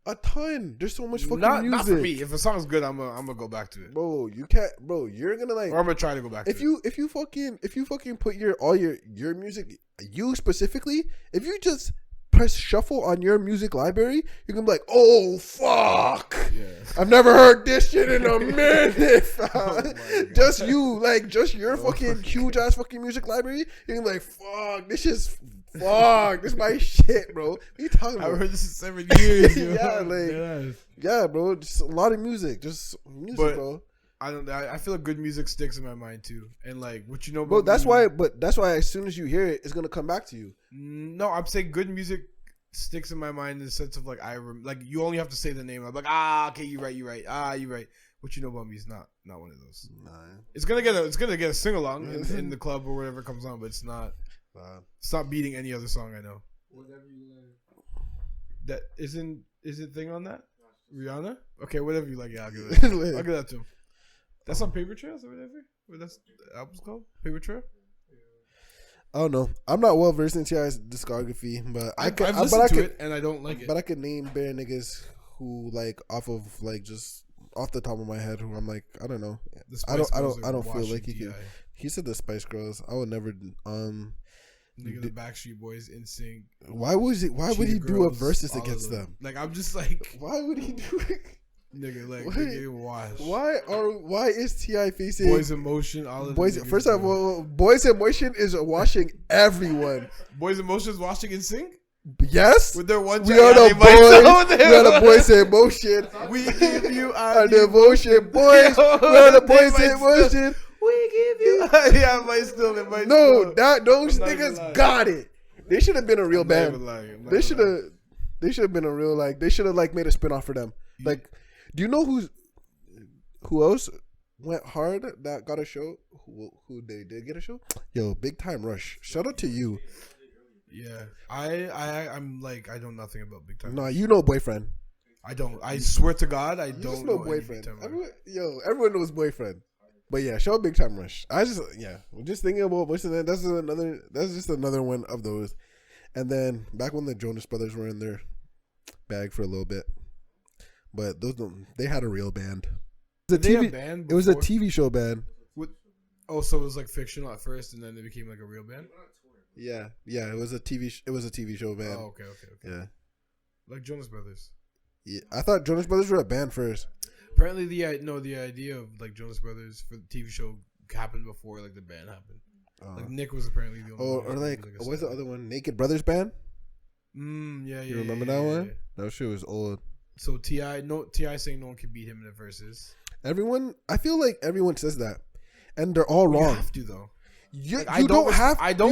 A ton. There's so much fucking music. Not for me. If a song's good, I'm gonna go back to it. Bro, you can't. Bro, you're gonna like. Or I'm gonna try to go back. If you fucking put all your music, you specifically, if you just press shuffle on your music library, you're gonna be like, oh fuck, yeah. I've never heard this shit in a minute. Just your fucking huge ass fucking music library. You're gonna be like, fuck, this is. Fuck, this is my shit, bro. What are you talking about? I've heard this in 7 years. Yeah, bro. Just a lot of music, bro. I feel like good music sticks in my mind too, and like what you know about. Bro, that's why. But that's why as soon as you hear it, it's gonna come back to you. No, I'm saying good music sticks in my mind in the sense of like you only have to say the name. I'm like okay, you're right. You're right. What you know about me is not one of those. Nah. It's gonna get a sing along in the club or whatever comes on, but it's not. It's not beating any other song I know. Whatever you like. That is it thing on that? Rihanna? Okay, whatever you like. Yeah, I'll give it. I'll give that to him. That's on Paper Trails or whatever. What that's the album's called? Paper Trail. I don't know. I'm not well versed in T.I.'s discography, but I've listened to it and I don't like it. But I could name bare niggas who like off of like just off the top of my head who I'm like I don't know. I don't feel like he could. He said the Spice Girls. I would never. Nigga, the Backstreet Boys, NSYNC. Why would he do a versus against them? Like I'm just like, why would he do it? Nigga, like nigga, wash. Why is T.I. facing Boys in Motion? All of Boys. First of all, Boys in Motion is washing everyone. Boys in Motion is washing NSYNC. Yes, with their one. We are the Boys in Motion. We give you our devotion, boys. We are the Boys in Motion. We give you. Yeah, it might still. No, those niggas got it. They should have been a real I'm not band. even lying. They should have. They should have been a real like. They should have like made a spin off for them. Like, do you know who else went hard that got a show? Who they did get a show? Yo, Big Time Rush. Shout out to you. Yeah, I'm like I know nothing about Big Time. Nah, you know Boyfriend. I don't. I swear to God, I You don't just know know Boyfriend. any Big Time Everyone, everyone knows Boyfriend. But yeah, show Big Time Rush. I'm just thinking about what's that. That's just another one of those. And then back when the Jonas Brothers were in their bag for a little bit, but they had a real band. It was a TV show band. So it was like fictional at first, and then they became like a real band. Yeah. It was a TV show band. Oh, okay. Yeah, Like Jonas Brothers. yeah. I thought Jonas Brothers were a band first. Apparently, the idea of like Jonas Brothers for the TV show happened before like the band happened. Like Nick was apparently the only. Or like what's the other one? Naked Brothers Band. Yeah. You remember that one? Yeah. That shit was old. So Ti saying no one can beat him in the verses. I feel like everyone says that, and they're all wrong. You have to though. You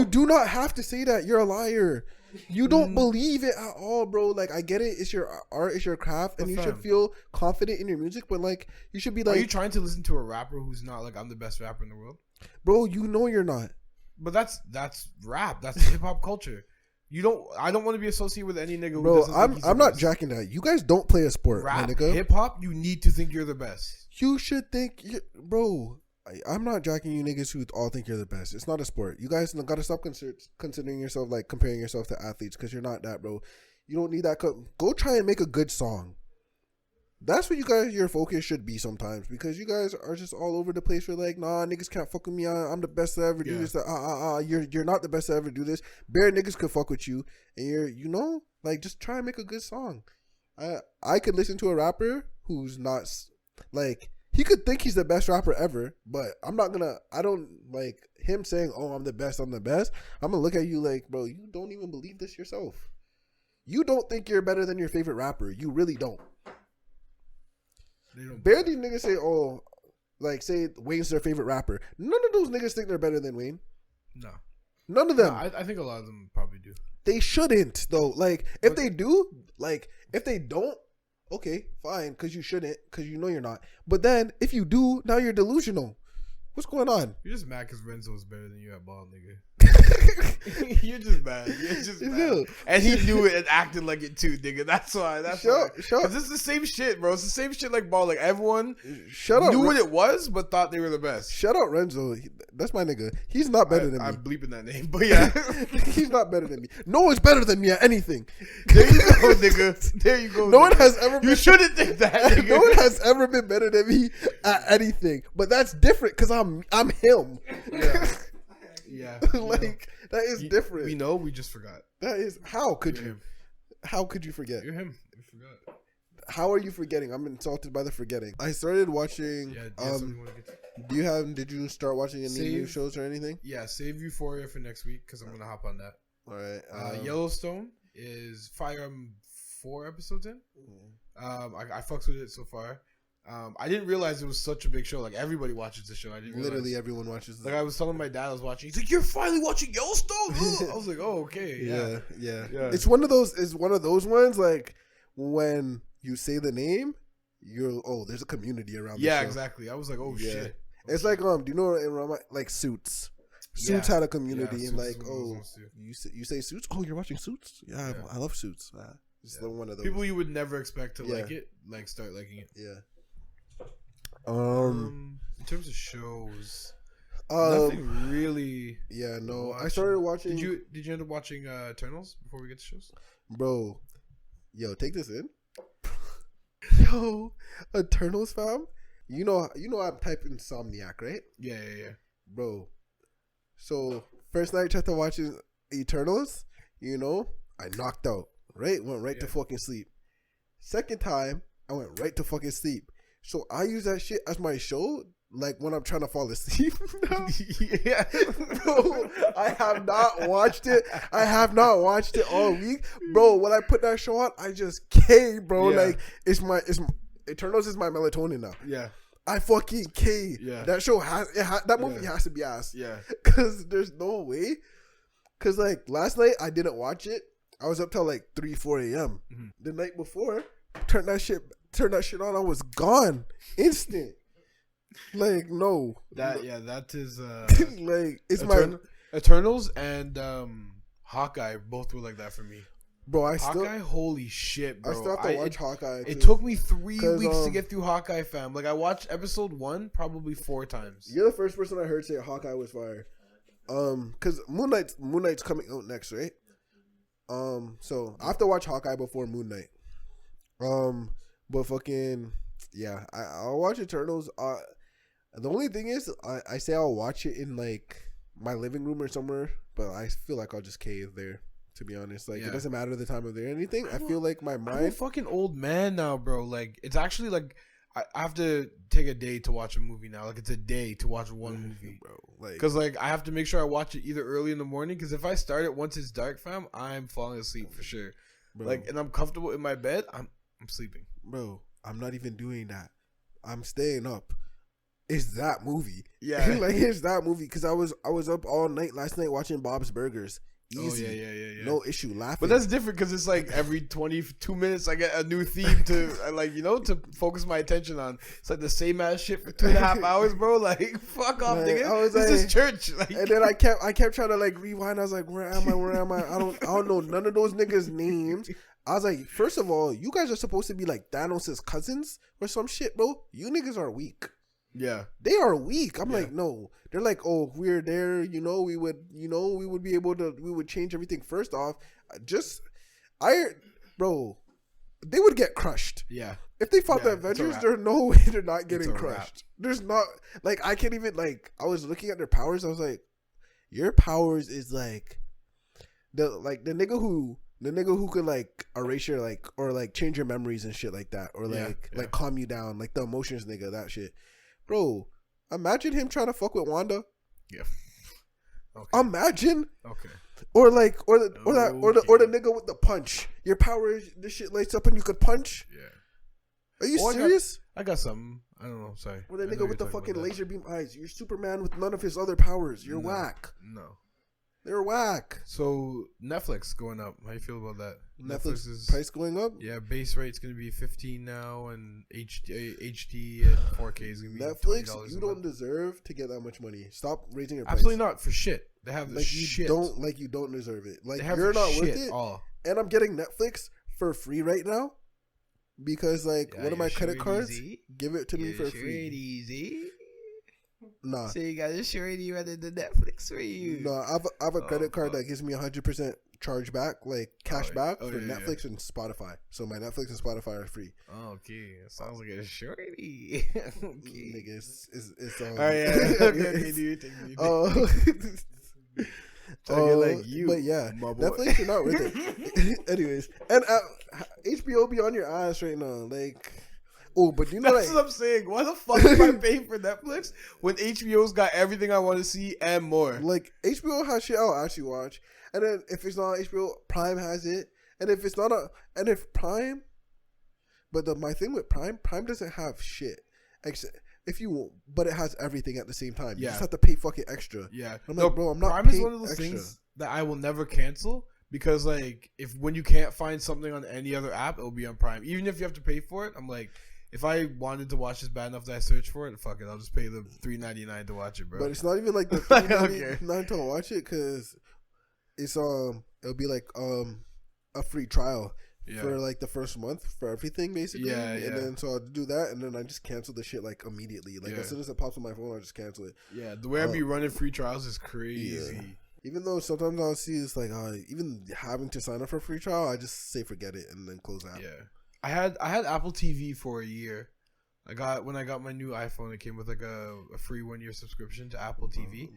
do not have to say that. You're a liar. You don't believe it at all, bro. Like, I get it. It's your art. It's your craft. And you should feel confident in your music. But, like, you should be like... Are you trying to listen to a rapper who's not, like, I'm the best rapper in the world? Bro, you know you're not. But that's rap. That's hip-hop culture. I don't want to be associated with any nigga who doesn't think he's I'm the not best. jacking that. You guys don't play a sport, my Rap, nigga. hip-hop, you need to think you're the best. You should think... Bro... I'm not jacking you niggas who all think you're the best. It's not a sport. You guys gotta stop considering yourself like comparing yourself to athletes because you're not that, bro. You don't need that. Go try and make a good song. That's what your focus should be sometimes because you guys are just all over the place. You're like, nah, niggas can't fuck with me. I'm the best to ever do this. You're not the best to ever do this. Bare niggas could fuck with you, and like just try and make a good song. I could listen to a rapper who's not like. He could think he's the best rapper ever, but I don't like him saying, oh, I'm the best. I'm going to look at you like, bro, you don't even believe this yourself. You don't think you're better than your favorite rapper. You really don't. Bare these niggas say, oh, like say Wayne's their favorite rapper. None of those niggas think they're better than Wayne. No. None of them. No, I think a lot of them probably do. They shouldn't, though. Like, if they do, like, if they don't, okay, fine, because you shouldn't, because you know you're not. But then, if you do, now you're delusional. What's going on? You're just mad because Renzo is better than you at ball, nigga. You're just mad. And he knew it and acted like it too, nigga. That's why. Because it's the same shit, bro. It's the same shit like ball. Like everyone knew what it was, but thought they were the best. Shut up, Renzo. That's my nigga. He's not better than me. I'm bleeping that name, but yeah. He's not better than me. No one's better than me at anything. There you go, nigga. There you go. No one has ever been. You shouldn't think that, nigga. No one has ever been better than me at anything. But that's different because I'm him. Yeah. Like that is different. We know. We just forgot. That is how could you? Him. How could you forget? You're him. You forgot. How are you forgetting? I'm insulted by the forgetting. I started watching. Did you start watching any new shows or anything? Yeah, save Euphoria for next week because I'm gonna hop on that. All right. Yellowstone is fire. I'm 4 episodes in. I fucks with it so far. I didn't realize it was such a big show. Like everybody watches the show. I didn't realize. Literally everyone watches. Like I was telling my dad I was watching. He's like, "You're finally watching Yellowstone?" I was like, "Oh, okay, yeah." It's one of those. It's one of those ones. Like when you say the name, there's a community around. Yeah, the show. Exactly. I was like, "Oh shit." It's like do you know in like Suits? Suits had a community and like you say Suits. Oh, you're watching Suits? Yeah. I love Suits. It's one of those people you would never expect to like it, like start liking it. Yeah. In terms of shows, nothing really. Yeah, no. I started watching. Did you end up watching Eternals before we get to shows? Bro, take this in. Yo, Eternals, fam. You know I'm type insomniac, right? Yeah. Bro, so first night I tried to watch Eternals, I knocked out. Right? Went right to fucking sleep. Second time, I went right to fucking sleep. So I use that shit as my show, like when I'm trying to fall asleep. Yeah. Bro, I have not watched it. I have not watched it all week. Bro, when I put that show on, I just came, bro. Yeah. Like, Eternals is my melatonin now. Yeah. I fucking came. Yeah. That show that movie has to be ass. Yeah. Because there's no way. Cause like last night I didn't watch it. I was up till like 3-4 a.m. Mm-hmm. The night before, turned that shit on. I was gone, instant. Like no, that is like it's Eternals and Hawkeye both were like that for me. Bro, Hawkeye, holy shit, bro. I still have to watch Hawkeye. It took me 3 weeks to get through Hawkeye, fam. Like I watched episode 1 probably 4 times. You're the first person I heard say Hawkeye was fire. Cause Moon Knight's coming out next, right? So I have to watch Hawkeye before Moon Knight. But fucking yeah, I'll watch Eternals. The only thing is, I say I'll watch it in like my living room or somewhere, but I feel like I'll just cave there. To be honest, like it doesn't matter the time of day or anything. I feel like my mind. I'm a fucking old man now, bro. Like it's actually like I have to take a day to watch a movie now. Like it's a day to watch one movie, bro. Like because like I have to make sure I watch it either early in the morning. Because if I start it once it's dark, fam, I'm falling asleep for sure. Bro. Like and I'm comfortable in my bed. I'm sleeping, bro. I'm not even doing that. I'm staying up. It's that movie. Yeah, like it's that movie because I was up all night last night watching Bob's Burgers. Easy. Oh, yeah. No issue laughing. But that's different because it's like every 22 minutes I get a new theme to like to focus my attention on. It's like the same ass shit for 2.5 hours, bro. Like fuck off, like, nigga. This is church. Like, and then I kept trying to like rewind. I was like, where am I? I don't know none of those niggas' names. I was like, first of all, you guys are supposed to be like Thanos' cousins or some shit, bro. You niggas are weak. Yeah, they are weak. I'm like, no. They're like, oh, if we're there, we would be able to, we would change everything. First off, bro, they would get crushed. Yeah. If they fought the Avengers, there's no way they're not getting crushed. There's not, like, I can't even, like, I was looking at their powers. I was like, your powers is like, the nigga who could like erase your like, or like change your memories and shit like that, or like calm you down, like the emotions nigga, that shit. Bro, imagine him trying to fuck with Wanda. Yeah. Okay. Imagine. Okay. Or the nigga with the punch. Your power is this shit lights up and you could punch. Yeah. Are you serious? I got something. I don't know. Sorry. Or the nigga with the fucking laser beam eyes. You're Superman with none of his other powers. You're whack. No. They're whack. So Netflix going up. How you feel about that? Netflix is price going up. Yeah, base rate's gonna be $15 now, and HD and 4K is gonna be Netflix. You don't deserve to get that much money. Stop raising your price. Absolutely not for shit. They have like shit. You don't deserve it. Like you're not worth it. And I'm getting Netflix for free right now because like one of my credit cards give it to me for free. Easy. Nah. So you got a shorty running the Netflix for you. No, I have a credit card that gives me 100% charge back, like cash back for Netflix and Spotify. So my Netflix and Spotify are free. Oh, okay. Sounds like a shorty. Okay. Nigga, it's all right, okay, dude. Like you, but yeah, Netflix, you're not worth it. Anyways, and HBO be on your ass right now, like. Oh, but you know, that's what I'm saying. Why the fuck am I paying for Netflix when HBO's got everything I want to see and more? Like HBO has shit I'll actually watch, and then if it's not HBO, Prime has it, and if it's not if Prime, but my thing with Prime doesn't have shit. Except but it has everything at the same time. You just have to pay fucking extra. Yeah, I'm like, bro, I'm not. Prime is one of those things that I will never cancel. Because like when you can't find something on any other app, it'll be on Prime. Even if you have to pay for it, I'm like, if I wanted to watch this bad enough that I search for it, fuck it, I'll just pay the $3.99 to watch it, bro. But it's not even like the $3.99 to watch it, because it's it'll be like a free trial for like the first month for everything basically. Yeah. And then so I'll do that, and then I just cancel the shit like immediately. Like as soon as it pops on my phone, I just cancel it. Yeah, the way I be running free trials is crazy. Yeah. Even though sometimes I'll see it's like even having to sign up for a free trial, I just say forget it and then close out. Yeah. I had Apple TV for a year. When I got my new iPhone, it came with like a free 1-year subscription to Apple TV.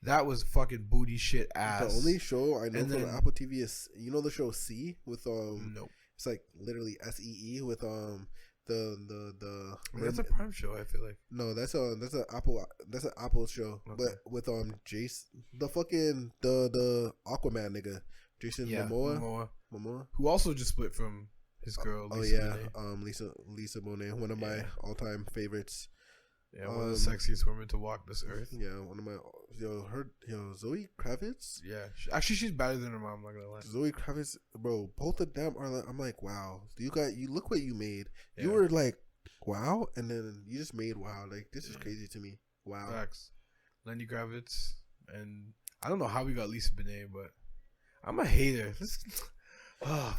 That was fucking booty shit ass. The only show I know from Apple TV is the show C with Nope. It's like literally SEE with the that's a Prime show, I feel like. No, that's an Apple show. Okay. But with Jace, the Aquaman nigga, Jason Momoa, who also just split from his girl. Lisa Bonet, one of my all-time favorites. Yeah, one of the sexiest women to walk this earth. Yeah, one of my Zoe Kravitz. Yeah, actually, she's better than her mom. I'm not gonna lie. Zoe Kravitz, bro. Both of them are. I'm like, wow. You look what you made. Yeah. You were like, wow, and then you just made wow. Like this is crazy to me. Wow. Facts. Lenny Kravitz, and I don't know how we got Lisa Bonet, but I'm a hater.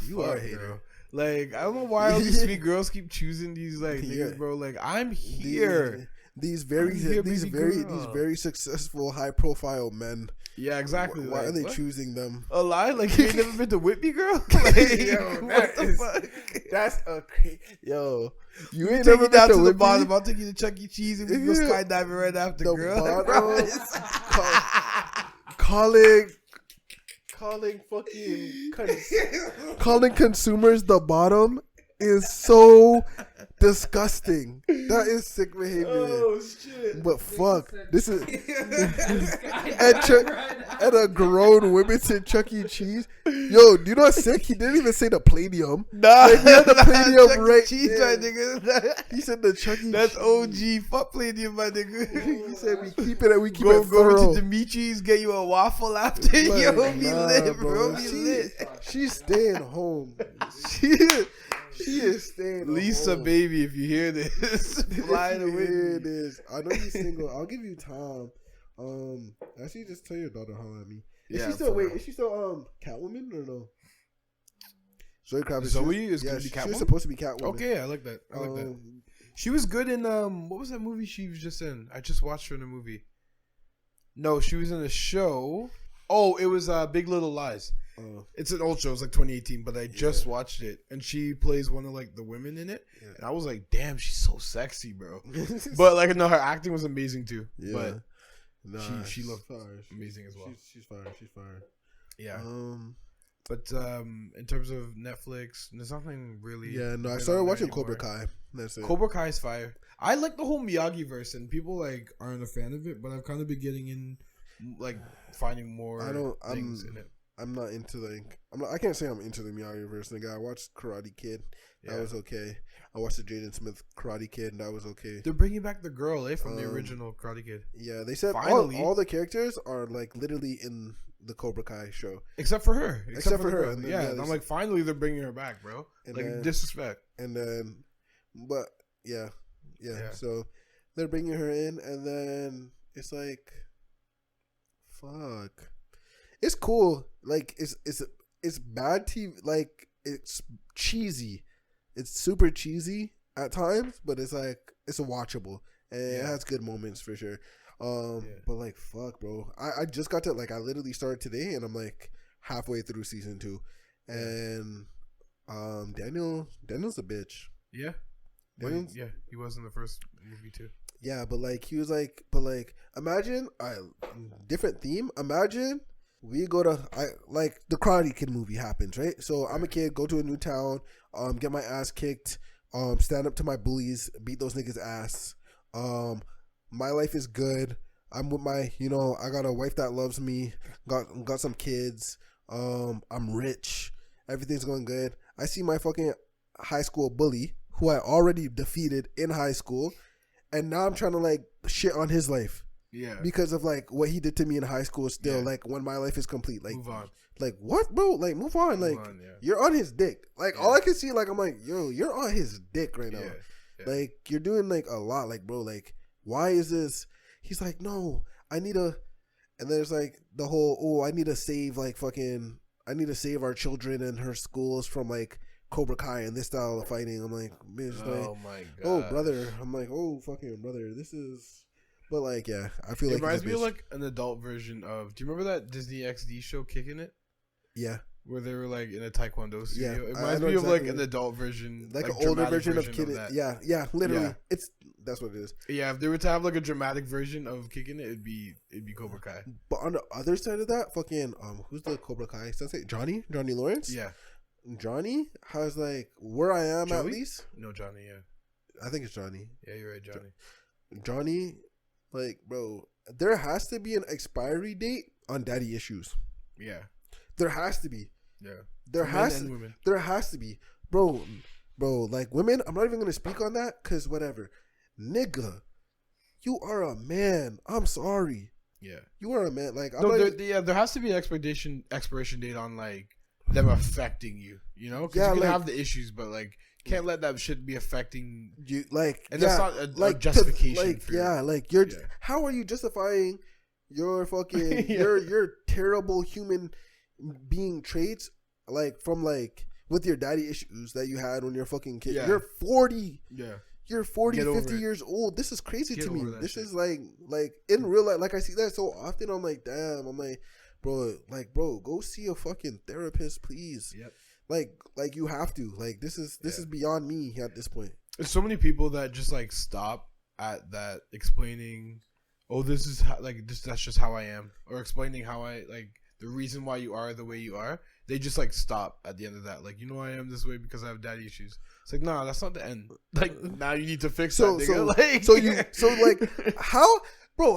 You are a hater. Bro. Like, I don't know why all these sweet girls keep choosing these like niggas, bro. Like, I'm here. These very successful, high profile men. Yeah, exactly. Why are they choosing them? A lie? Like, you ain't never been to Whitby, girl? Like, yo, what the fuck? That's a crazy. Yo, you ain't never been to the bottom. I'll take you to Chuck E. Cheese and we go skydiving right after, the girl. Calling consumers the bottom is so disgusting. That is sick behavior. Oh shit! But fuck, this is and a grown women to Chuck E. Cheese. Yo, do you know what's sick? He didn't even say the Palladium. Nah, like, he had the Palladium Chuck right Cheese, there. my nigga. He said the Chuck E. That's Cheese. OG. Fuck Palladium, my nigga. He said we keep it and we keep Go it thorough. to Dimitri's, get you a waffle after. Like, Yo, be nah, lit, bro. Be lit. She's staying home. She is staying Lisa, home. baby, if you hear this, fly If you away. hear this. I know you're single. I'll give you time. Actually, just tell your daughter holler at me. Is she still Is she still Catwoman or no? Zoe Kravitz. Zoe is gonna be she Catwoman? was supposed to be Catwoman. Okay, I like that. I like that. She was good in what was that movie she was just in? I just watched her in a movie. No, she was in a show. Oh, it was Big Little Lies. It's an old show. It's like 2018, but I just watched it, and she plays one of like the women in it, and I was like, "Damn, she's so sexy, bro." But like, no, her acting was amazing too. Yeah. But she looked amazing as well. She's fire. She's fire. Yeah. But in terms of Netflix, there's nothing really. Yeah, no, I started watching Cobra Kai. That's it. Cobra Kai is fire. I like the whole Miyagi verse, and people like aren't a fan of it, but I've kind of been getting in, like finding more things in it. I'm not into I can't say I'm into the Miyagi verse. Nigga, I watched Karate Kid. That was okay. I watched the Jaden Smith Karate Kid, and that was okay. They're bringing back the girl, from the original Karate Kid. Yeah, they said all the characters are like literally in the Cobra Kai show, except for her. Except for her. And then, I'm like, finally they're bringing her back, bro. Like disrespect. And then, but yeah. So they're bringing her in, and then it's like, fuck. It's cool. Like it's bad TV. Like it's cheesy. It's super cheesy at times, but it's like it's a watchable and it has good moments for sure. But like fuck, bro. I just got to I literally started today, and I'm like halfway through season 2, and Daniel's a bitch. Yeah. He was in the first movie too. Yeah, but imagine different theme. Imagine. We go to the Karate Kid movie happens, right? So I'm a kid, go to a new town, get my ass kicked, stand up to my bullies, beat those niggas' ass. My life is good. I'm with my, I got a wife that loves me, got some kids. I'm rich. Everything's going good. I see my fucking high school bully who I already defeated in high school, and now I'm trying to shit on his life. Yeah, because of what he did to me in high school. Still, when my life is complete, move on. What, bro? Move on. You're on his dick. All I can see, I'm like, yo, you're on his dick right now. Yeah. You're doing a lot. Bro, why is this? He's like, no, I need a. And there's the whole, I need to save I need to save our children and her schools from Cobra Kai and this style of fighting. I'm like, bitch, oh my god, oh brother. I'm like, oh fucking brother, this is. But I feel it reminds me of an adult version of. Do you remember that Disney XD show, Kicking It? Yeah, where they were in a taekwondo studio. Yeah, it reminds me of an adult version, an older version of Kicking It. Yeah, literally, yeah. That's what it is. Yeah, if they were to have a dramatic version of Kicking It, it'd be Cobra Kai. But on the other side of that, fucking who's the Cobra Kai sensei? Johnny Lawrence. Yeah, Johnny has where I am Joey? At least. No, Johnny. Yeah, I think it's Johnny. Yeah, you're right, Johnny. Johnny. Bro, there has to be an expiry date on daddy issues. Yeah. There has to be. Yeah. There has to be. Bro, women, I'm not even going to speak on that because whatever. Nigga, you are a man. I'm sorry. Yeah. You are a man. Like, there has to be an expiration date on like them affecting you. You know, because you can have the issues, but like can't let that shit be affecting you. Like, and that's not a justification. How are you justifying your fucking your terrible human being traits like from like with your daddy issues that you had when you're a fucking kid? You're 40. Yeah. You're 40, 50 years old. This is crazy to me. This is like in real life. Like I see that so often. I'm like, damn. I'm like, bro, go see a fucking therapist, please. Yep. Like you have to. Like this is beyond me at this point. There's so many people that just like stop at that explaining, oh, this is how, like this. That's just how I am, or explaining how I like the reason why you are the way you are. They just like stop at the end of that. Like, you know, I am this way because I have daddy issues. It's like, nah, that's not the end. Like, now you need to fix that, nigga.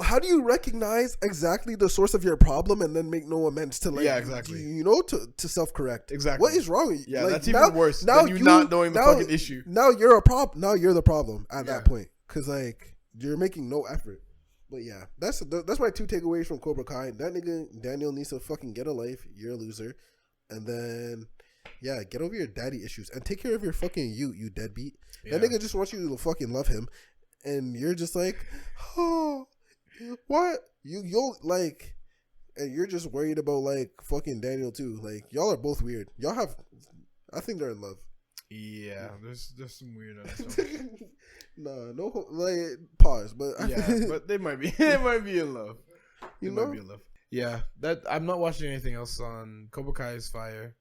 How do you recognize exactly the source of your problem and then make no amends to like, exactly. You know, to self-correct. Exactly. What is wrong with you? Yeah, like, that's even worse than you not knowing the fucking issue. Now you're a problem. Now you're the problem at that point. Because like, you're making no effort. But yeah, that's my 2 takeaways from Cobra Kai. That nigga, Daniel, needs to fucking get a life. You're a loser. And then, get over your daddy issues and take care of your fucking you deadbeat. That nigga just wants you to fucking love him, and you're just like, oh, what? You'll like, and you're just worried about like fucking Daniel too. Like y'all are both weird. I think they're in love. Yeah, there's some weird stuff. No, like pause, but but they might be in love. You know? Might be in love. Yeah, that I'm not watching anything else on Cobra Kai is fire.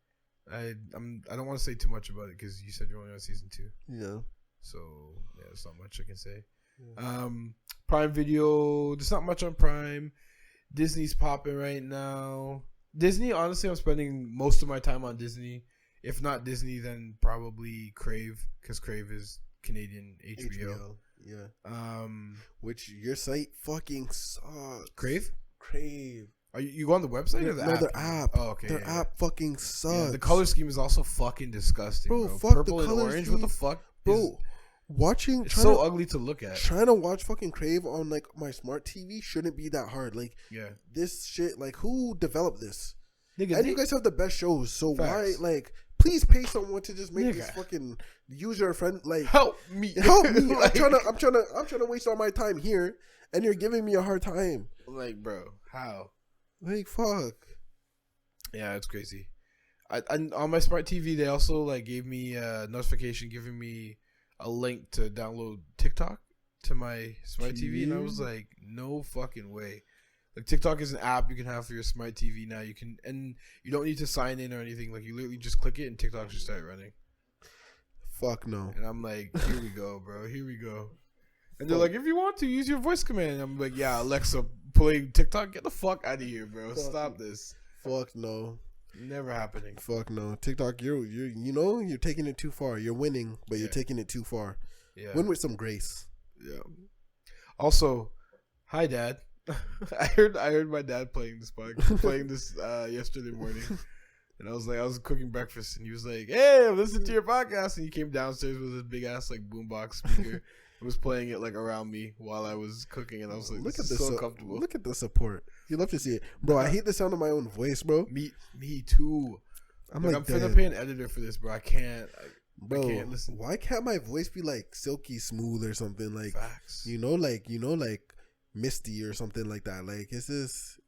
I don't want to say too much about it because you said you're only on season 2. Yeah. So there's not much I can say. Yeah. Prime Video. There's not much on Prime. Disney's popping right now. Disney, honestly, I'm spending most of my time on Disney. If not Disney, then probably Crave because Crave is Canadian HBO. Yeah. Which your site fucking sucks. Crave. Are you go on the website or the app? No, their app. Oh, okay. Their app fucking sucks. Yeah, the color scheme is also fucking disgusting, bro. Fuck Purple the and colors, orange. dude. What the fuck, bro? It's so ugly to look at. Trying to watch fucking Crave on like my smart TV shouldn't be that hard. Like, this shit. Like, who developed this? Nigga, and you guys have the best shows, so facts. Why? Like, please pay someone to just make this fucking user friend. Like, help me. Like, I'm trying to waste all my time here, and you're giving me a hard time. Like, bro, how? Like, fuck. Yeah, it's crazy. I on my smart TV, they also like gave me a notification giving me a link to download TikTok to my smart TV, and I was like, no fucking way. Like, TikTok is an app you can have for your smart TV now. You can, and you don't need to sign in or anything. Like, you literally just click it and TikTok just start running. Fuck no. And I'm like, here we go, bro. Here we go. And they're like, if you want to, use your voice command. And I'm like, yeah, Alexa, play TikTok. Get the fuck out of here, bro. Stop this. Fuck no. Never happening. Fuck no. TikTok, you're taking it too far. You're winning, but you're taking it too far. Yeah. Win with some grace. Yeah. Also, hi, Dad. I heard my dad playing this yesterday morning. And I was cooking breakfast, and he was like, "Hey, I'm listening to your podcast." And he came downstairs with his big ass like boombox speaker. and was playing it like around me while I was cooking, and I was like, "This is so comfortable." Look at the support. You love to see it, bro. I hate the sound of my own voice, bro. Me too. I'm finna pay an editor for this, bro. I can't listen. Why can't my voice be like silky smooth or something like? Facts. Like Misty or something like that. Like it's just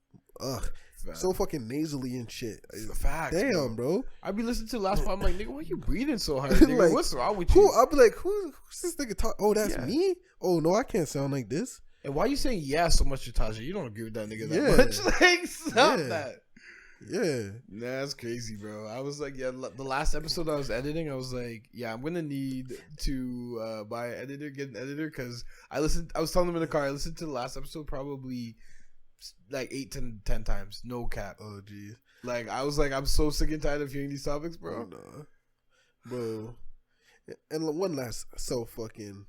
so fucking nasally and shit. Facts. Damn, bro. I be listening to the last part. I'm like, nigga, why you breathing so hard? Nigga, like, what's wrong with you? I'll be like, who's this nigga talk? Oh, that's me. Oh no, I can't sound like this. And why you saying so much to Tasha? You don't agree with that nigga that much. Like, stop that. Yeah. Nah, that's crazy, bro. I was like, the last episode I was editing, I was like, I'm gonna need to buy an editor, get an editor, because I was telling them in the car, I listened to the last episode probably like 8 to 10 times, no cap. Oh geez. Like, I was like, I'm so sick and tired of hearing these topics, bro. Oh, no. Bro. And one last fucking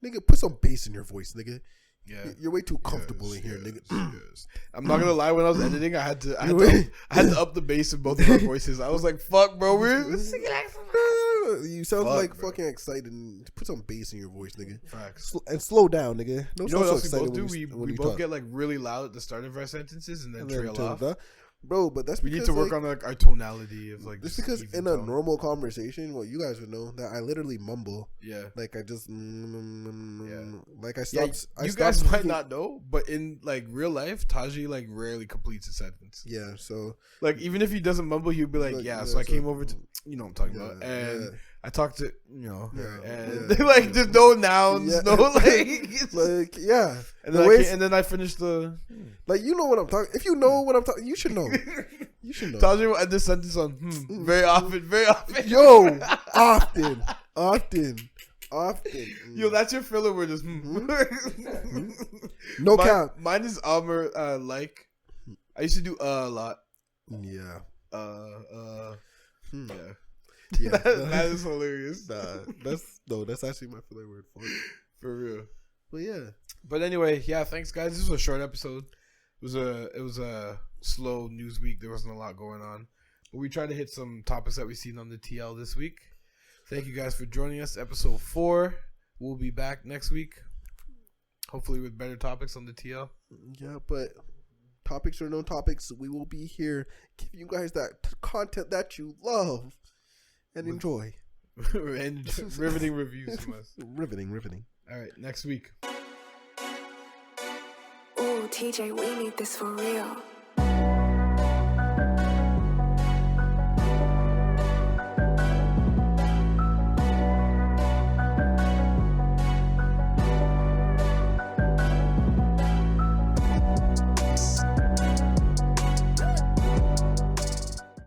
nigga, put some bass in your voice, nigga. Yeah, you're way too comfortable in here, nigga. Yes. I'm not gonna lie. When I was editing, I had to up the bass in both of our voices. I was like, "Fuck, bro, we're singing like You sound Fuck, like bro. fucking excited. Put some bass in your voice, nigga. Facts. And slow down, nigga. Don't You know what sound else we both when do? when We you both talk. get like really loud at the start of our sentences and then And trail turn off. it down. Bro, but that's We because, need to work like, on like our tonality of like. It's just because even in a tone. normal conversation, well, you guys would know that I literally mumble. Yeah. Like I just, like I Yeah, stopped. you I guys stopped might speaking. not know, but in like real life, Taji like rarely completes a sentence. Yeah, so Like even if he doesn't mumble, he'll be like, Like, "Yeah, yeah, so I so- came over to, you know what I'm talking yeah, about," and yeah. I talked to, Yeah, and yeah. like there's no nouns, Yeah. no like, like yeah, and the then, way and then I finished the. like you know what I'm talking. If you know what I'm talking, you should know. You should know. Taji will end this sentence on very often, very often. Yo, often. Yo, that's your filler word. Is No cap. Mine is like. I used to do a lot. Yeah. Yeah. Yeah. that is hilarious. That's actually my filler word For real. But yeah. But anyway, yeah, thanks guys. This was a short episode. It was a slow news week. There wasn't a lot going on. But we tried to hit some topics that we've seen on the TL this week. Thank you guys for joining us. Episode 4. We'll be back next week. Hopefully with better topics on the TL. Yeah, but topics or no topics, we will be here give you guys that content that you love and enjoy. And riveting reviews from us. Riveting. All right, next week. Ooh, TJ, we need this for real.